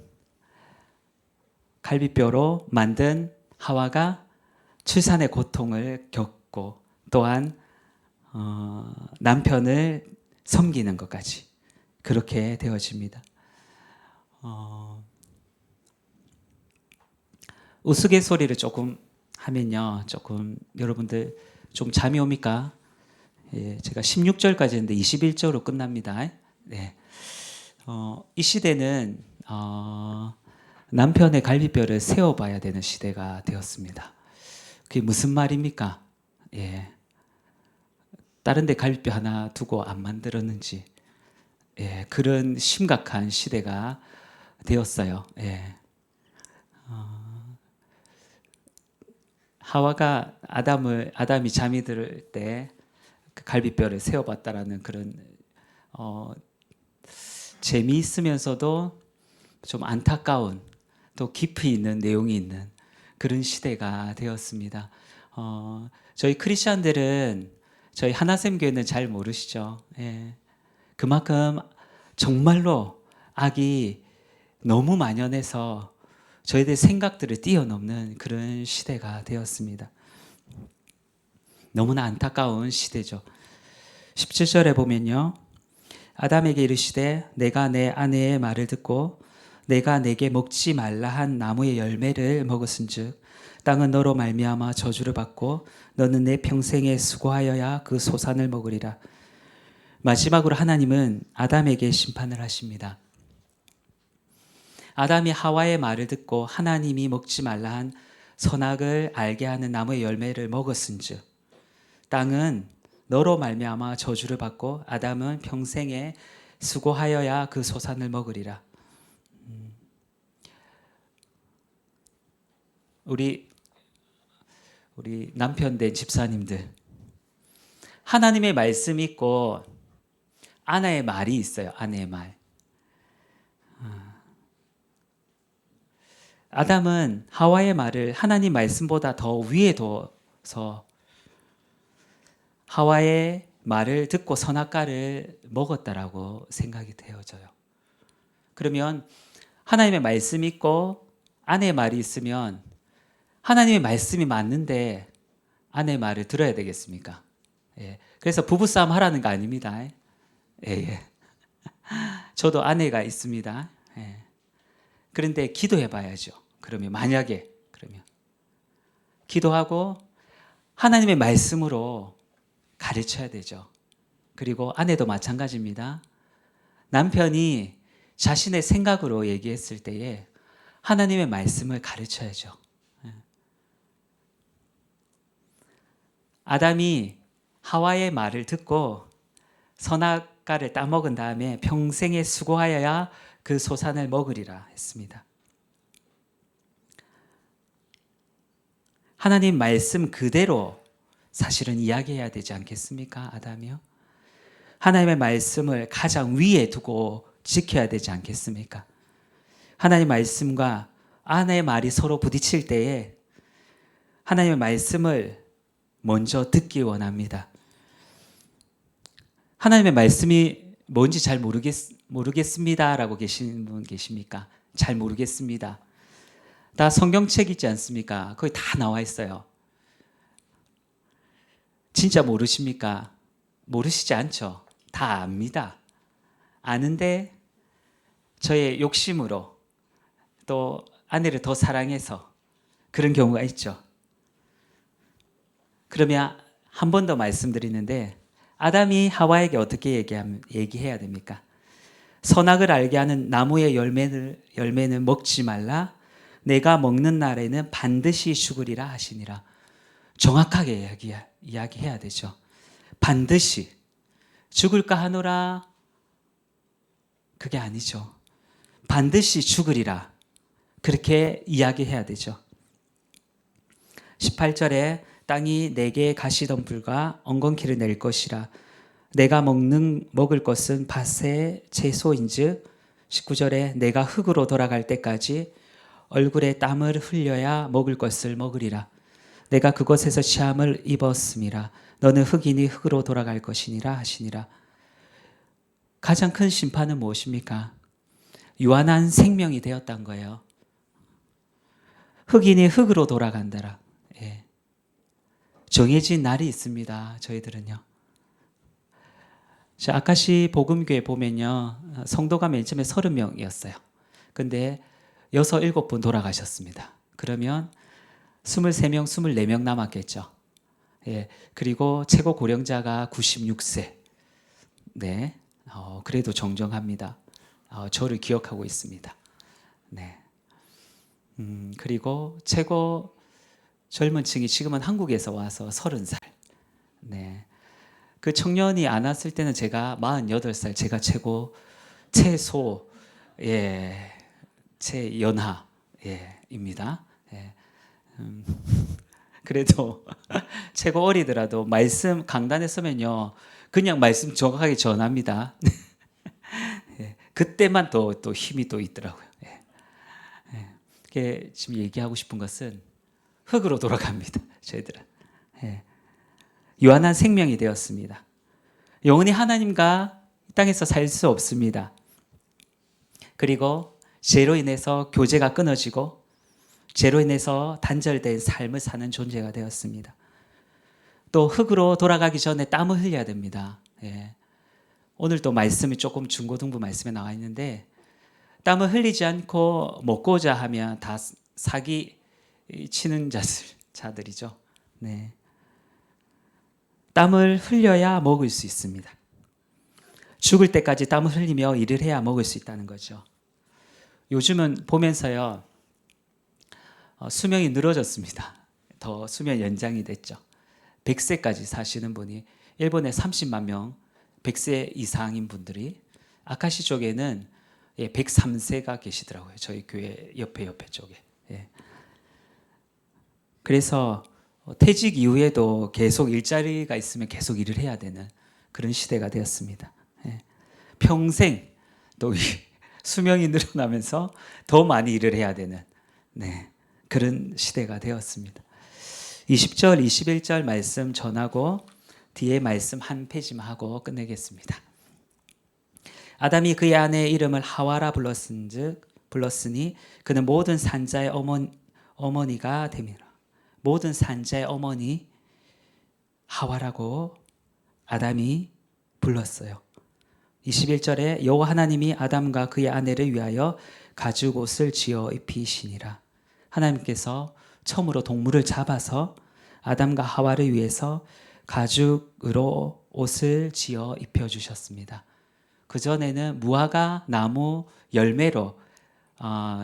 갈비뼈로 만든 하와가 출산의 고통을 겪고 또한 남편을 섬기는 것까지 그렇게 되어집니다. 우스갯소리를 조금 하면요, 조금 여러분들 좀 잠이 옵니까? 예, 제가 16절까지 했는데 21절로 끝납니다. 네. 이 시대는 남편의 갈비뼈를 세워봐야 되는 시대가 되었습니다. 그게 무슨 말입니까? 예. 다른 데 갈비뼈 하나 두고 안 만들었는지, 예, 그런 심각한 시대가 되었어요. 예. 하와가 아담이 잠이 들 때 그 갈비뼈를 세워봤다라는 그런 재미있으면서도 좀 안타까운 또 깊이 있는 내용이 있는 그런 시대가 되었습니다. 저희 크리스천들은 저희 하나샘교회는 잘 모르시죠. 예. 그만큼 정말로 악이 너무 만연해서 저희들 생각들을 뛰어넘는 그런 시대가 되었습니다. 너무나 안타까운 시대죠. 17절에 보면요, 아담에게 이르시되 내가 내 아내의 말을 듣고 내가 내게 먹지 말라 한 나무의 열매를 먹었은즉 땅은 너로 말미암아 저주를 받고 너는 내 평생에 수고하여야 그 소산을 먹으리라. 마지막으로 하나님은 아담에게 심판을 하십니다. 아담이 하와의 말을 듣고 하나님이 먹지 말라 한 선악을 알게 하는 나무의 열매를 먹었은즉 땅은 너로 말미암아 저주를 받고 아담은 평생에 수고하여야 그 소산을 먹으리라. 우리 남편 된 집사님들, 하나님의 말씀이 있고 아내의 말이 있어요. 아내의 말. 아담은 하와의 말을 하나님 말씀보다 더 위에 둬서 하와의 말을 듣고 선악과를 먹었다라고 생각이 되어져요. 그러면 하나님의 말씀이 있고 아내의 말이 있으면 하나님의 말씀이 맞는데 아내의 말을 들어야 되겠습니까? 예. 그래서 부부싸움 하라는 거 아닙니다. 예. 저도 아내가 있습니다. 예. 그런데 기도해 봐야죠. 그러면 만약에 그러면 기도하고 하나님의 말씀으로 가르쳐야 되죠. 그리고 아내도 마찬가지입니다. 남편이 자신의 생각으로 얘기했을 때에 하나님의 말씀을 가르쳐야죠. 아담이 하와의 말을 듣고 선악과를 따먹은 다음에 평생에 수고하여야 그 소산을 먹으리라 했습니다. 하나님 말씀 그대로 사실은 이야기해야 되지 않겠습니까? 아담이요. 하나님의 말씀을 가장 위에 두고 지켜야 되지 않겠습니까? 하나님의 말씀과 아내의 말이 서로 부딪힐 때에 하나님의 말씀을 먼저 듣기 원합니다. 하나님의 말씀이 뭔지 잘 모르겠습니다라고 계시는 분 계십니까? 잘 모르겠습니다. 다 성경책 있지 않습니까? 거기 다 나와 있어요. 진짜 모르십니까? 모르시지 않죠? 다 압니다. 아는데 저의 욕심으로 또 아내를 더 사랑해서 그런 경우가 있죠. 그러면 한 번 더 말씀드리는데 아담이 하와에게 어떻게 얘기해야 됩니까? 선악을 알게 하는 나무의 열매는 먹지 말라. 내가 먹는 날에는 반드시 죽으리라 하시니라. 정확하게 이야기해야 되죠. 반드시 죽을까 하노라. 그게 아니죠. 반드시 죽으리라. 그렇게 이야기해야 되죠. 18절에 땅이 내게 가시덤불과 엉겅퀴를 낼 것이라. 내가 먹을 것은 밭의 채소인즉 19절에 내가 흙으로 돌아갈 때까지 얼굴에 땀을 흘려야 먹을 것을 먹으리라. 내가 그곳에서 시함을 입었음이라. 너는 흙이니 흙으로 돌아갈 것이니라 하시니라. 가장 큰 심판은 무엇입니까? 유한한 생명이 되었단 거예요. 흑인이 흑으로 돌아간다라. 예. 정해진 날이 있습니다. 저희들은요. 자, 아카시 복음교회 보면요. 성도가 맨 처음에 30명이었어요. 근데 6, 7분 돌아가셨습니다. 그러면 23명, 24명 남았겠죠. 예. 그리고 최고 고령자가 96세. 네. 그래도 정정합니다. 저를 기억하고 있습니다. 네. 그리고 최고 젊은 층이 지금은 한국에서 와서 30살. 네. 그 청년이 안 왔을 때는 제가 48살, 제가 최소, 예, 최연하, 예, 입니다. 예. 그래도 최고 어리더라도 말씀 강단에 서면요, 그냥 말씀 정확하게 전합니다. 예. 그때만 또 힘이 또 있더라고요. 예. 예. 지금 얘기하고 싶은 것은 흙으로 돌아갑니다. 저희들은. 예. 유한한 생명이 되었습니다. 영원히 하나님과 이 땅에서 살 수 없습니다. 그리고 죄로 인해서 교제가 끊어지고 죄로 인해서 단절된 삶을 사는 존재가 되었습니다. 또 흙으로 돌아가기 전에 땀을 흘려야 됩니다. 예. 오늘 또 말씀이 조금 중고등부 말씀에 나와 있는데 땀을 흘리지 않고 먹고자 하면 다 사기 치는 자들이죠. 네. 땀을 흘려야 먹을 수 있습니다. 죽을 때까지 땀을 흘리며 일을 해야 먹을 수 있다는 거죠. 요즘은 보면서요, 수명이 늘어졌습니다. 더 수명 연장이 됐죠. 100세까지 사시는 분이 일본에 30만 명, 100세 이상인 분들이, 아카시 쪽에는 103세가 계시더라고요. 저희 교회 옆에 쪽에. 예. 그래서 퇴직 이후에도 계속 일자리가 있으면 계속 일을 해야 되는 그런 시대가 되었습니다. 예. 평생 또 수명이 늘어나면서 더 많이 일을 해야 되는, 네, 그런 시대가 되었습니다. 20절, 21절 말씀 전하고 뒤에 말씀 한 페이지만 하고 끝내겠습니다. 아담이 그의 아내의 이름을 하와라 불렀으니 그는 모든 산자의 어머니가 됨이라. 모든 산자의 어머니 하와라고 아담이 불렀어요. 21절에 여호와 하나님이 아담과 그의 아내를 위하여 가죽옷을 지어 입히시니라. 하나님께서 처음으로 동물을 잡아서 아담과 하와를 위해서 가죽으로 옷을 지어 입혀주셨습니다. 그전에는 무화과 나무 열매로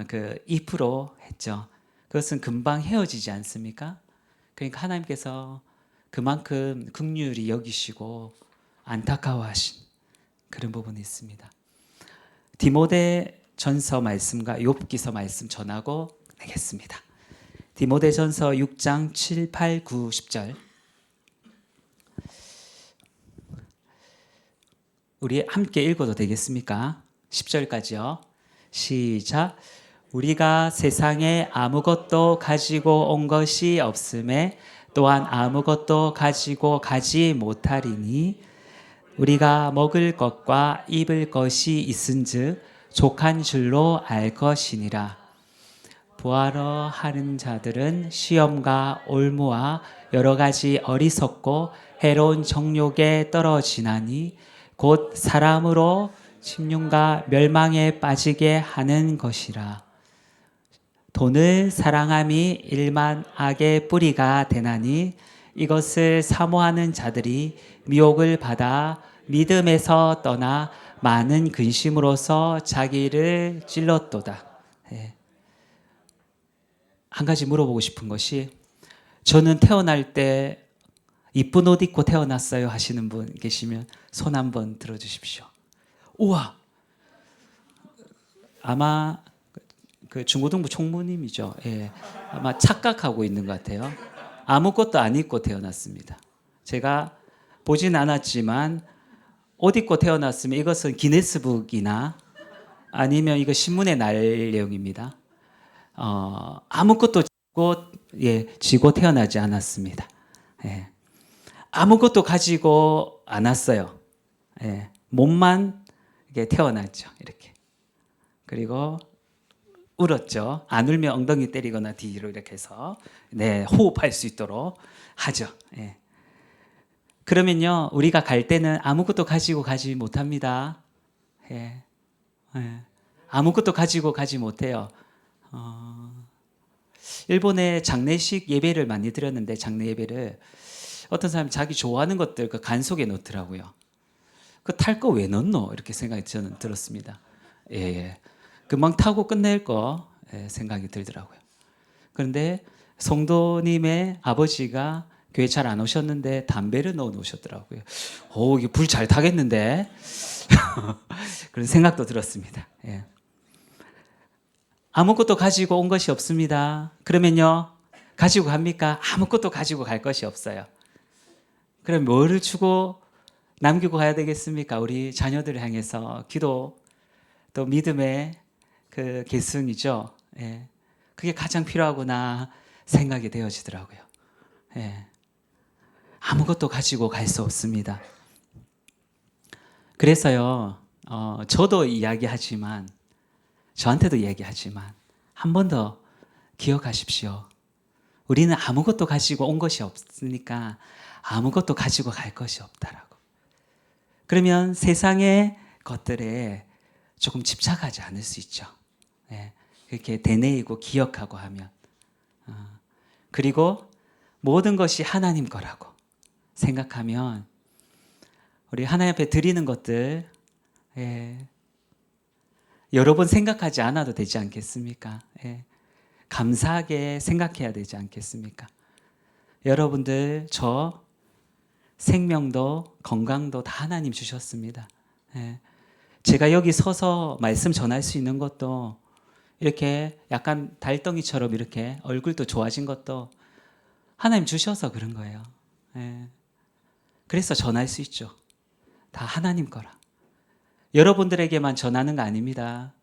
그 잎으로 했죠. 그것은 금방 헤어지지 않습니까? 그러니까 하나님께서 그만큼 긍휼히 여기시고 안타까워하신 그런 부분이 있습니다. 디모데 전서 말씀과 욥기서 말씀 전하고 내겠습니다. 디모데 전서 6장 7, 8, 9, 10절. 우리 함께 읽어도 되겠습니까? 10절까지요. 시작. 우리가 세상에 아무것도 가지고 온 것이 없음에 또한 아무것도 가지고 가지 못하리니 우리가 먹을 것과 입을 것이 있은즉 족한 줄로 알 것이니라. 부하러 하는 자들은 시험과 올무와 여러 가지 어리석고 해로운 정욕에 떨어지나니 곧 사람으로 침륜과 멸망에 빠지게 하는 것이라. 돈을 사랑함이 일만 악의 뿌리가 되나니 이것을 사모하는 자들이 미혹을 받아 믿음에서 떠나 많은 근심으로서 자기를 찔렀도다. 예. 한 가지 물어보고 싶은 것이, 저는 태어날 때 이쁜 옷 입고 태어났어요 하시는 분 계시면 손 한번 들어주십시오. 우와, 아마 그 중고등부 총무님이죠. 예. 아마 착각하고 있는 것 같아요. 아무것도 안 입고 태어났습니다. 제가 보진 않았지만 옷 입고 태어났으면 이것은 기네스북이나 아니면 이거 신문에 날 내용입니다. 아무것도 지고 태어나지 않았습니다. 예. 아무것도 가지고 안 왔어요. 예. 몸만 이렇게 태어났죠. 이렇게. 그리고 울었죠. 안 울면 엉덩이 때리거나 뒤로 이렇게 해서 네, 호흡할 수 있도록 하죠. 예. 그러면요, 우리가 갈 때는 아무것도 가지고 가지 못합니다. 예. 예. 아무것도 가지고 가지 못해요. 일본에 장례식 예배를 많이 드렸는데 장례 예배를 어떤 사람 자기 좋아하는 것들 그 간 속에 넣더라고요. 그 탈 거 왜 넣노? 이렇게 생각이 저는 들었습니다. 예, 예. 금방 타고 끝낼 거 생각이 들더라고요. 그런데 성도님의 아버지가 교회 잘 안 오셨는데 담배를 넣어 놓으셨더라고요. 오, 이게 불 잘 타겠는데? 그런 생각도 들었습니다. 예. 아무것도 가지고 온 것이 없습니다. 그러면요, 가지고 갑니까? 아무것도 가지고 갈 것이 없어요. 그럼 뭐를 주고 남기고 가야 되겠습니까? 우리 자녀들을 향해서 기도, 또 믿음의 그 계승이죠. 예. 그게 가장 필요하구나 생각이 되어지더라고요. 예. 아무것도 가지고 갈 수 없습니다. 그래서요, 저도 이야기하지만, 저한테도 이야기하지만, 한 번 더 기억하십시오. 우리는 아무것도 가지고 온 것이 없으니까 아무것도 가지고 갈 것이 없다라고. 그러면 세상의 것들에 조금 집착하지 않을 수 있죠. 예. 그렇게 되뇌이고 기억하고 하면. 그리고 모든 것이 하나님 거라고 생각하면 우리 하나님 앞에 드리는 것들 여러 번 생각하지 않아도 되지 않겠습니까? 감사하게 생각해야 되지 않겠습니까? 여러분들 저 생명도 건강도 다 하나님 주셨습니다. 제가 여기 서서 말씀 전할 수 있는 것도 이렇게 약간 달덩이처럼 이렇게 얼굴도 좋아진 것도 하나님 주셔서 그런 거예요. 그래서 전할 수 있죠. 다 하나님 거라. 여러분들에게만 전하는 거 아닙니다.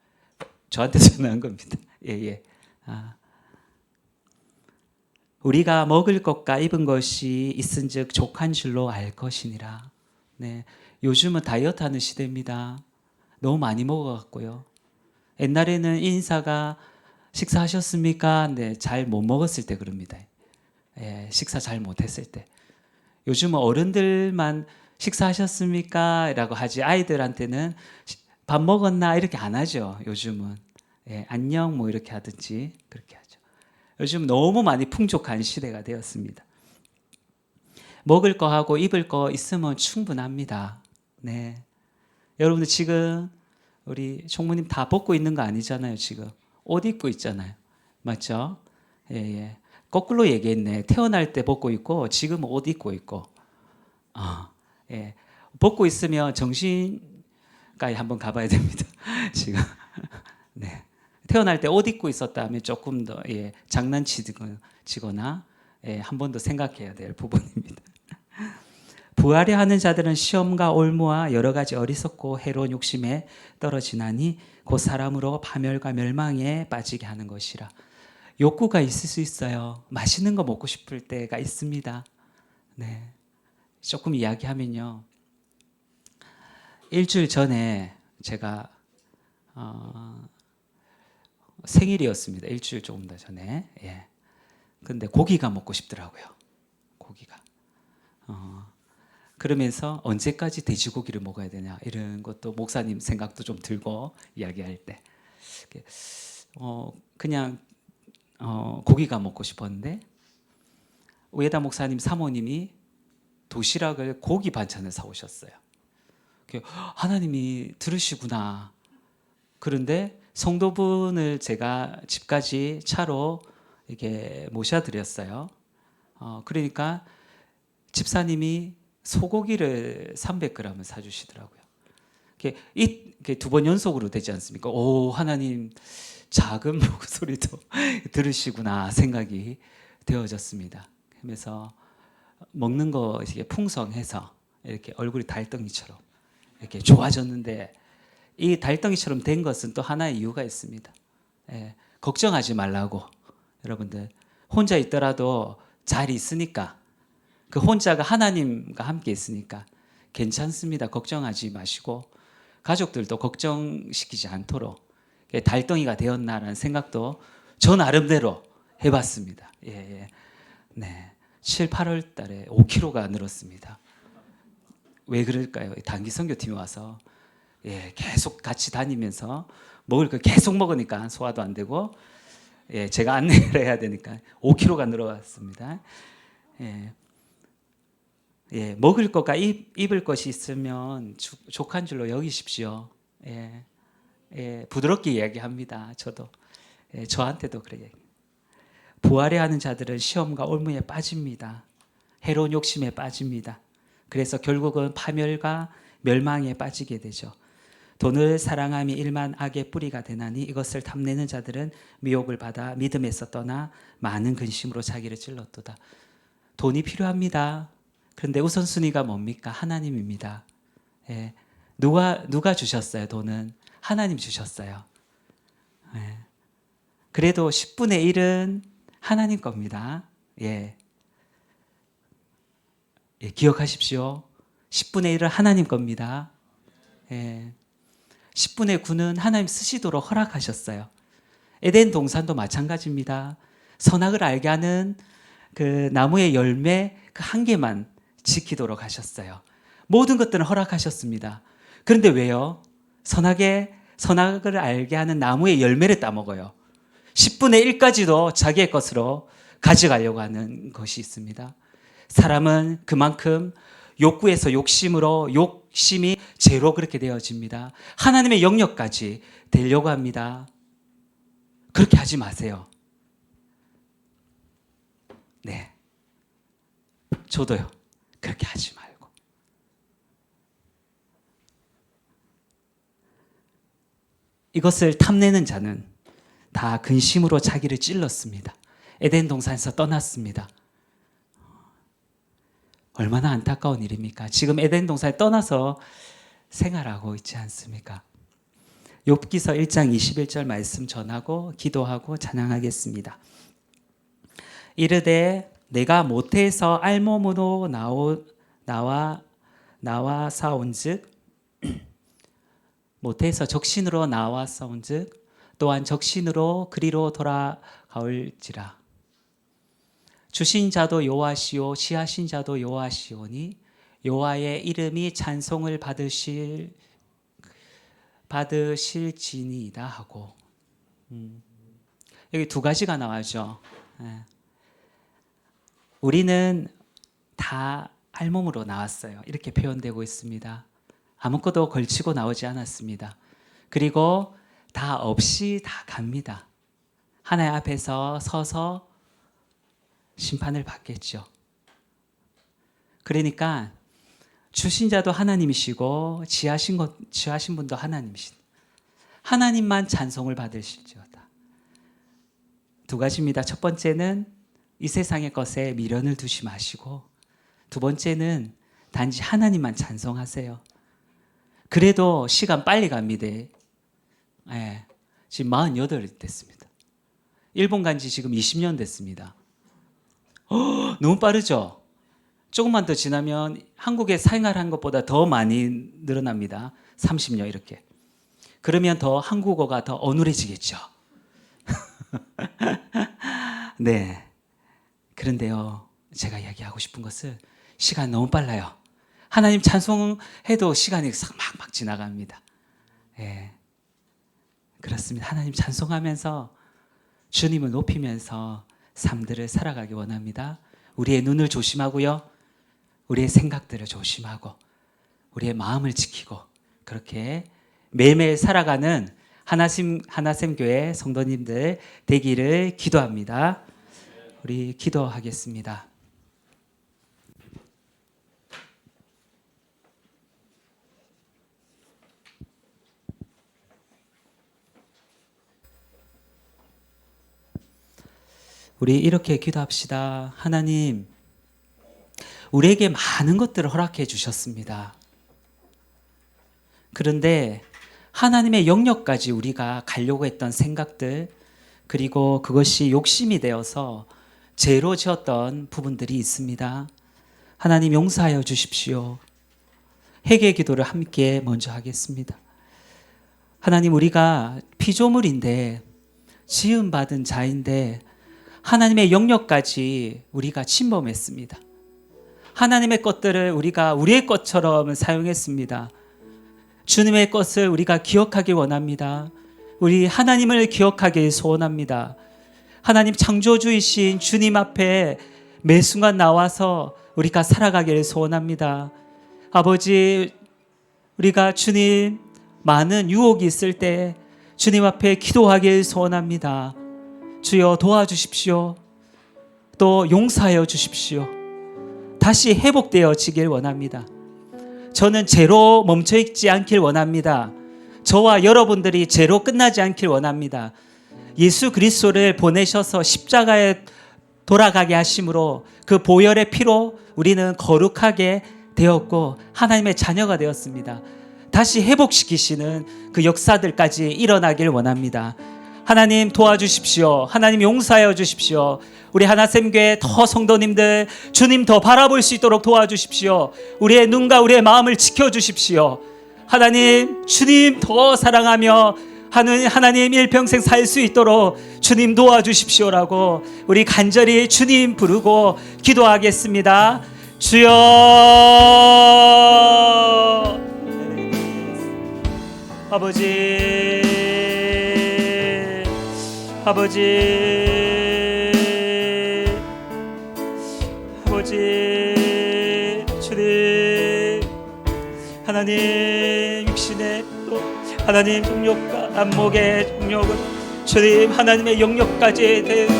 저한테 전하는 겁니다. 예. 우리가 먹을 것과 입은 것이 있은즉 족한 줄로 알 것이니라. 네. 요즘은 다이어트 하는 시대입니다. 너무 많이 먹어갖고요. 옛날에는 인사가 식사하셨습니까? 네, 잘 못 먹었을 때 그럽니다. 식사 잘 못했을 때. 요즘은 어른들만 식사하셨습니까? 라고 하지 아이들한테는 밥 먹었나? 이렇게 안 하죠. 요즘은. 안녕 뭐 이렇게 하든지 그렇게 하죠. 요즘 너무 많이 풍족한 시대가 되었습니다. 먹을 거 하고 입을 거 있으면 충분합니다. 네. 여러분들 지금 우리 총무님 다 벗고 있는 거 아니잖아요. 지금 옷 입고 있잖아요. 맞죠? 예. 거꾸로 얘기했네. 태어날 때 벗고 있고 지금 옷 입고 있고. 벗고 있으면 정신과에 한번 가봐야 됩니다. 지금. 네. 태어날 때 옷 입고 있었다면 조금 더 장난치거나 한 번 더 생각해야 될 부분입니다. 부하려 하는 자들은 시험과 올무와 여러 가지 어리석고 해로운 욕심에 떨어지나니 곧 사람으로 파멸과 멸망에 빠지게 하는 것이라. 욕구가 있을 수 있어요. 맛있는 거 먹고 싶을 때가 있습니다. 네. 조금 이야기하면요. 일주일 전에 제가 생일이었습니다. 일주일 조금 더 전에. 근데 고기가 먹고 싶더라고요. 고기가. 그러면서 언제까지 돼지고기를 먹어야 되냐 이런 것도 목사님 생각도 좀 들고 이야기할 때 그냥 고기가 먹고 싶었는데 우에다 목사님 사모님이 도시락을 고기 반찬을 사오셨어요. 하나님이 들으시구나. 그런데 성도분을 제가 집까지 차로 이렇게 모셔드렸어요. 그러니까 집사님이 소고기를 300g을 사주시더라고요. 이게 두 번 연속으로 되지 않습니까? 오, 하나님 작은 목소리도 들으시구나 생각이 되어졌습니다. 그러면서 먹는 거 이렇게 풍성해서 이렇게 얼굴이 달덩이처럼 이렇게 좋아졌는데 이 달덩이처럼 된 것은 또 하나의 이유가 있습니다. 걱정하지 말라고 여러분들 혼자 있더라도 잘 있으니까 그 혼자가 하나님과 함께 있으니까 괜찮습니다. 걱정하지 마시고 가족들도 걱정시키지 않도록 달덩이가 되었나라는 생각도 저 나름대로 해봤습니다. 예. 네. 7, 8월 달에 5kg가 늘었습니다. 왜 그럴까요? 단기 선교팀이 와서 계속 같이 다니면서 먹을 거 계속 먹으니까 소화도 안 되고 제가 안내를 해야 되니까 5kg가 늘어왔습니다. 먹을 것과 입을 것이 있으면 족한 줄로 여기십시오. 부드럽게 이야기합니다. 저도 저한테도 그래요. 부활해 하는 자들은 시험과 올무에 빠집니다. 해로운 욕심에 빠집니다. 그래서 결국은 파멸과 멸망에 빠지게 되죠. 돈을 사랑함이 일만 악의 뿌리가 되나니 이것을 탐내는 자들은 미혹을 받아 믿음에서 떠나 많은 근심으로 자기를 찔렀도다. 돈이 필요합니다. 그런데 우선순위가 뭡니까? 하나님입니다. 누가 주셨어요? 돈은 하나님 주셨어요. 그래도 10분의 1은 하나님 겁니다. 기억하십시오. 10분의 1은 하나님 겁니다. 10분의 9는 하나님 쓰시도록 허락하셨어요. 에덴 동산도 마찬가지입니다. 선악을 알게 하는 그 나무의 열매 그 한 개만 지키도록 하셨어요. 모든 것들은 허락하셨습니다. 그런데 왜요? 선악을 알게 하는 나무의 열매를 따먹어요. 10분의 1까지도 자기의 것으로 가져가려고 하는 것이 있습니다. 사람은 그만큼 욕구에서 욕심으로 욕심이 죄로 그렇게 되어집니다. 하나님의 영역까지 되려고 합니다. 그렇게 하지 마세요. 네. 저도요. 그렇게 하지 말고. 이것을 탐내는 자는 다 근심으로 자기를 찔렀습니다. 에덴 동산에서 떠났습니다. 얼마나 안타까운 일입니까? 지금 에덴 동산에 떠나서 생활하고 있지 않습니까? 욥기서 1장 21절 말씀 전하고 기도하고 찬양하겠습니다. 이르되 내가 모태에서 알몸으로 나와 사온즉 모태에서 적신으로 나와 사온즉 또한 적신으로 그리로 돌아가올지라. 주신 자도 여호와시오 취하신 자도 여호와시오니 여호와의 이름이 찬송을 받으실지니이다 하고 여기 두 가지가 나와죠. 우리는 다 알몸으로 나왔어요. 이렇게 표현되고 있습니다. 아무것도 걸치고 나오지 않았습니다. 그리고 다 없이 다 갑니다. 하나님 앞에서 서서 심판을 받겠죠. 그러니까 주신 자도 하나님이시고 지하신 분도 하나님이시다. 하나님만 찬송을 받으실지어다. 두 가지입니다. 첫 번째는 이 세상의 것에 미련을 두지 마시고 두 번째는 단지 하나님만 찬송하세요. 그래도 시간 빨리 갑니다. 지금 48 됐습니다. 일본 간 지 지금 20년 됐습니다. 너무 빠르죠? 조금만 더 지나면 한국에 생활한 것보다 더 많이 늘어납니다. 30년 이렇게. 그러면 더 한국어가 더 어눌해지겠죠. 네. 그런데요, 제가 이야기하고 싶은 것은 시간 너무 빨라요. 하나님 찬송해도 시간이 막 지나갑니다. 그렇습니다. 하나님 찬송하면서 주님을 높이면서 삶들을 살아가기 원합니다. 우리의 눈을 조심하고요. 우리의 생각들을 조심하고 우리의 마음을 지키고 그렇게 매일매일 살아가는 하나샘교회 성도님들 되기를 기도합니다. 우리 기도하겠습니다. 우리 이렇게 기도합시다. 하나님, 우리에게 많은 것들을 허락해 주셨습니다. 그런데 하나님의 영역까지 우리가 가려고 했던 생각들, 그리고 그것이 욕심이 되어서 죄로 지었던 부분들이 있습니다. 하나님 용서하여 주십시오. 회개 기도를 함께 먼저 하겠습니다. 하나님, 우리가 피조물인데 지음받은 자인데 하나님의 영역까지 우리가 침범했습니다. 하나님의 것들을 우리가 우리의 것처럼 사용했습니다. 주님의 것을 우리가 기억하기 원합니다. 우리 하나님을 기억하길 소원합니다. 하나님 창조주이신 주님 앞에 매 순간 나와서 우리가 살아가기를 소원합니다. 아버지, 우리가 주님 많은 유혹이 있을 때 주님 앞에 기도하길 소원합니다. 주여 도와주십시오. 또 용서하여 주십시오. 다시 회복되어지길 원합니다. 저는 제로 멈춰있지 않길 원합니다. 저와 여러분들이 제로 끝나지 않길 원합니다. 예수 그리스도를 보내셔서 십자가에 돌아가게 하심으로 그 보혈의 피로 우리는 거룩하게 되었고 하나님의 자녀가 되었습니다. 다시 회복시키시는 그 역사들까지 일어나길 원합니다. 하나님 도와주십시오. 하나님 용서하여 주십시오. 우리 하나샘교회 더 성도님들 주님 더 바라볼 수 있도록 도와주십시오. 우리의 눈과 우리의 마음을 지켜주십시오. 하나님, 주님 더 사랑하며 하나님 일평생 살 수 있도록 주님 도와주십시오라고 우리 간절히 주님 부르고 기도하겠습니다. 주여, 아버지, 주님, 하나님 육신의 또 하나님 정욕과 안목의 정욕은 주님 하나님의 영역까지 되었다.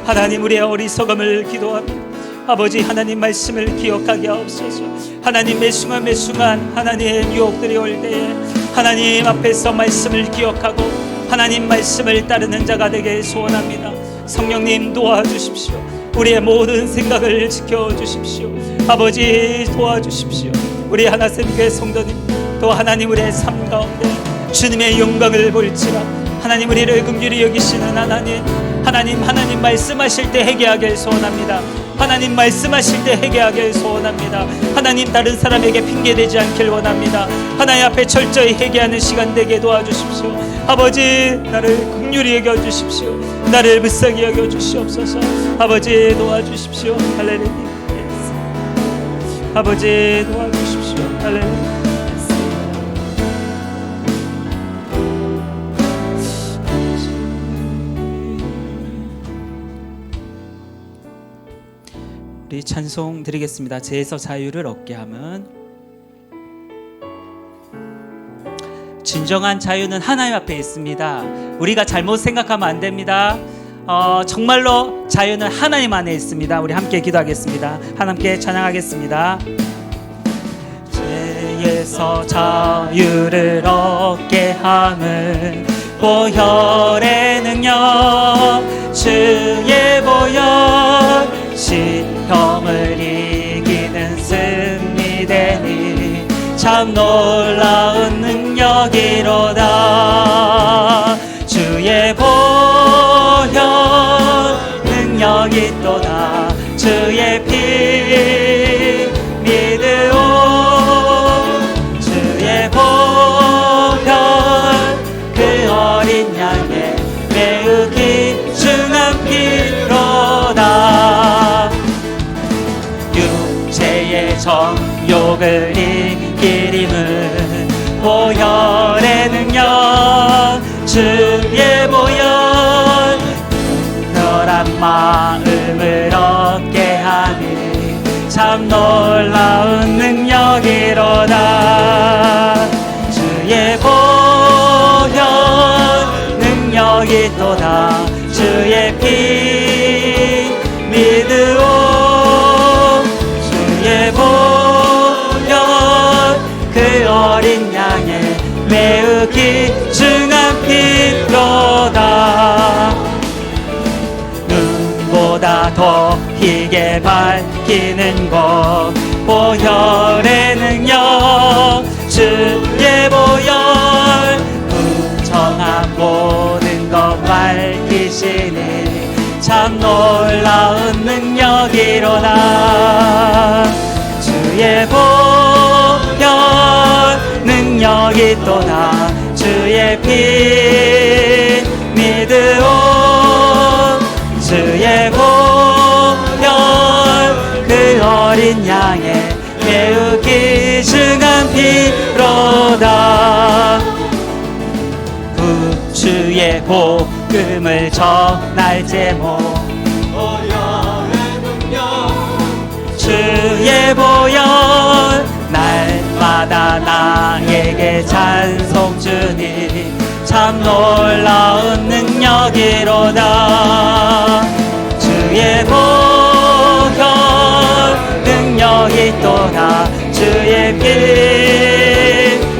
하나님, 우리의 어리석음을 기도합니다. 아버지, 하나님 말씀을 기억하게 하옵소서. 하나님 매 순간 하나님 유혹들이 올 때에 하나님 앞에서 말씀을 기억하고 하나님 말씀을 따르는 자가 되게 소원합니다. 성령님 도와주십시오. 우리의 모든 생각을 지켜주십시오. 아버지 도와주십시오. 우리 하나샘교회 성도님 또 하나님 우리의 삶 가운데 주님의 영광을 볼지라 하나님 우리를 긍휼히 여기시는 하나님 말씀하실 때 회개하길 소원합니다. 하나님 말씀하실 때 회개하길 소원합니다. 하나님 다른 사람에게 핑계대지 않길 원합니다. 하나님 앞에 철저히 회개하는 시간 되게 도와주십시오. 아버지, 나를 긍휼히 여겨주십시오. 나를 불쌍히 여겨주시옵소서. 아버지 도와주십시오. 할렐루야. 아버지 도와주십시오. 할렐루야. 우리 찬송 드리겠습니다. 죄에서 자유를 얻게 함은. 진정한 자유는 하나님 앞에 있습니다. 우리가 잘못 생각하면 안 됩니다. 정말로 자유는 하나님 안에 있습니다. 우리 함께 기도하겠습니다. 하나님께 찬양하겠습니다. 죄에서 자유를 얻게 함은 보혈의 능력, 주의 보혈, 시험을 이기는 승리되니 참 놀라운 능력이로다. 주의 보혈 능력이 또다. 주의 피 믿으오. 주의 보혈 그 어린 양의 매우 귀중한 피로다. 육체의 정욕을 이기림은 보혈의 능력, 주의 보혈 특별한 마음을 얻게 하니 참 놀라운 능력이로다. 주의 보혈 능력이 또다. 주의 피 믿으오. 주의 보혈 그 어린 양의 매우 귀중한 피로다. 눈보다 더 희게 밝히는 것 보혈의 능력, 주의 보혈 부정한 모든 것 밝히시니 참 놀라운 능력이로다. 주의 보혈 능력이 또다. 주의 피 믿으오 주의 보혈 그 어린 양의 매우 귀중한 피로다 구주의 복음을 전할 제목 주의 보혈 날마다 나에게 찬송 주니 참 놀라운 능력이로다 주의 보혈 능력이 있도다 주의 피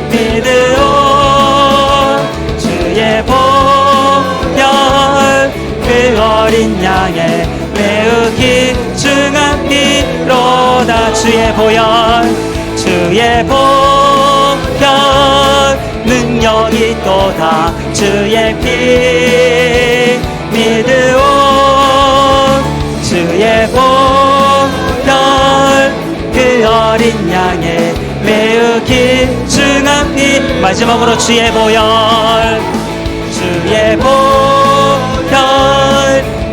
믿으오 주의 보혈 그 어린 양의 매우 귀중한 피로다 주의 보혈 주의 보혈 능력이 있도다 주의 피 믿으오 주의 보혈 그 어린 양의 매우 귀중한 피 마지막으로 주의 보혈 주의 보혈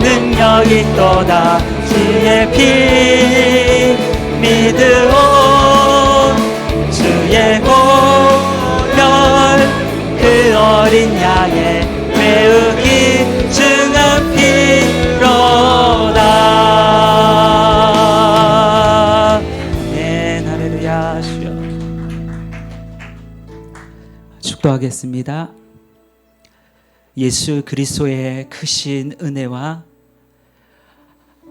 능력이 있도다 주의 피 믿으오 주의 보혈 그 어린 양의 매우 귀중한 피로다 아멘 할렐루야 주여 축도하겠습니다. 예수 그리스도의 크신 은혜와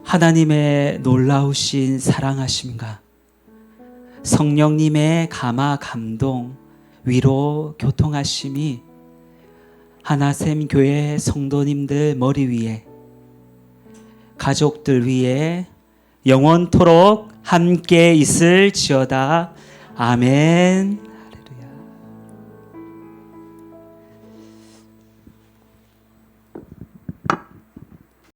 하나님의 놀라우신 사랑하심과 성령님의 감화 감동 위로 교통하심이 하나샘 교회 성도님들 머리 위에 가족들 위에 영원토록 함께 있을지어다. 아멘.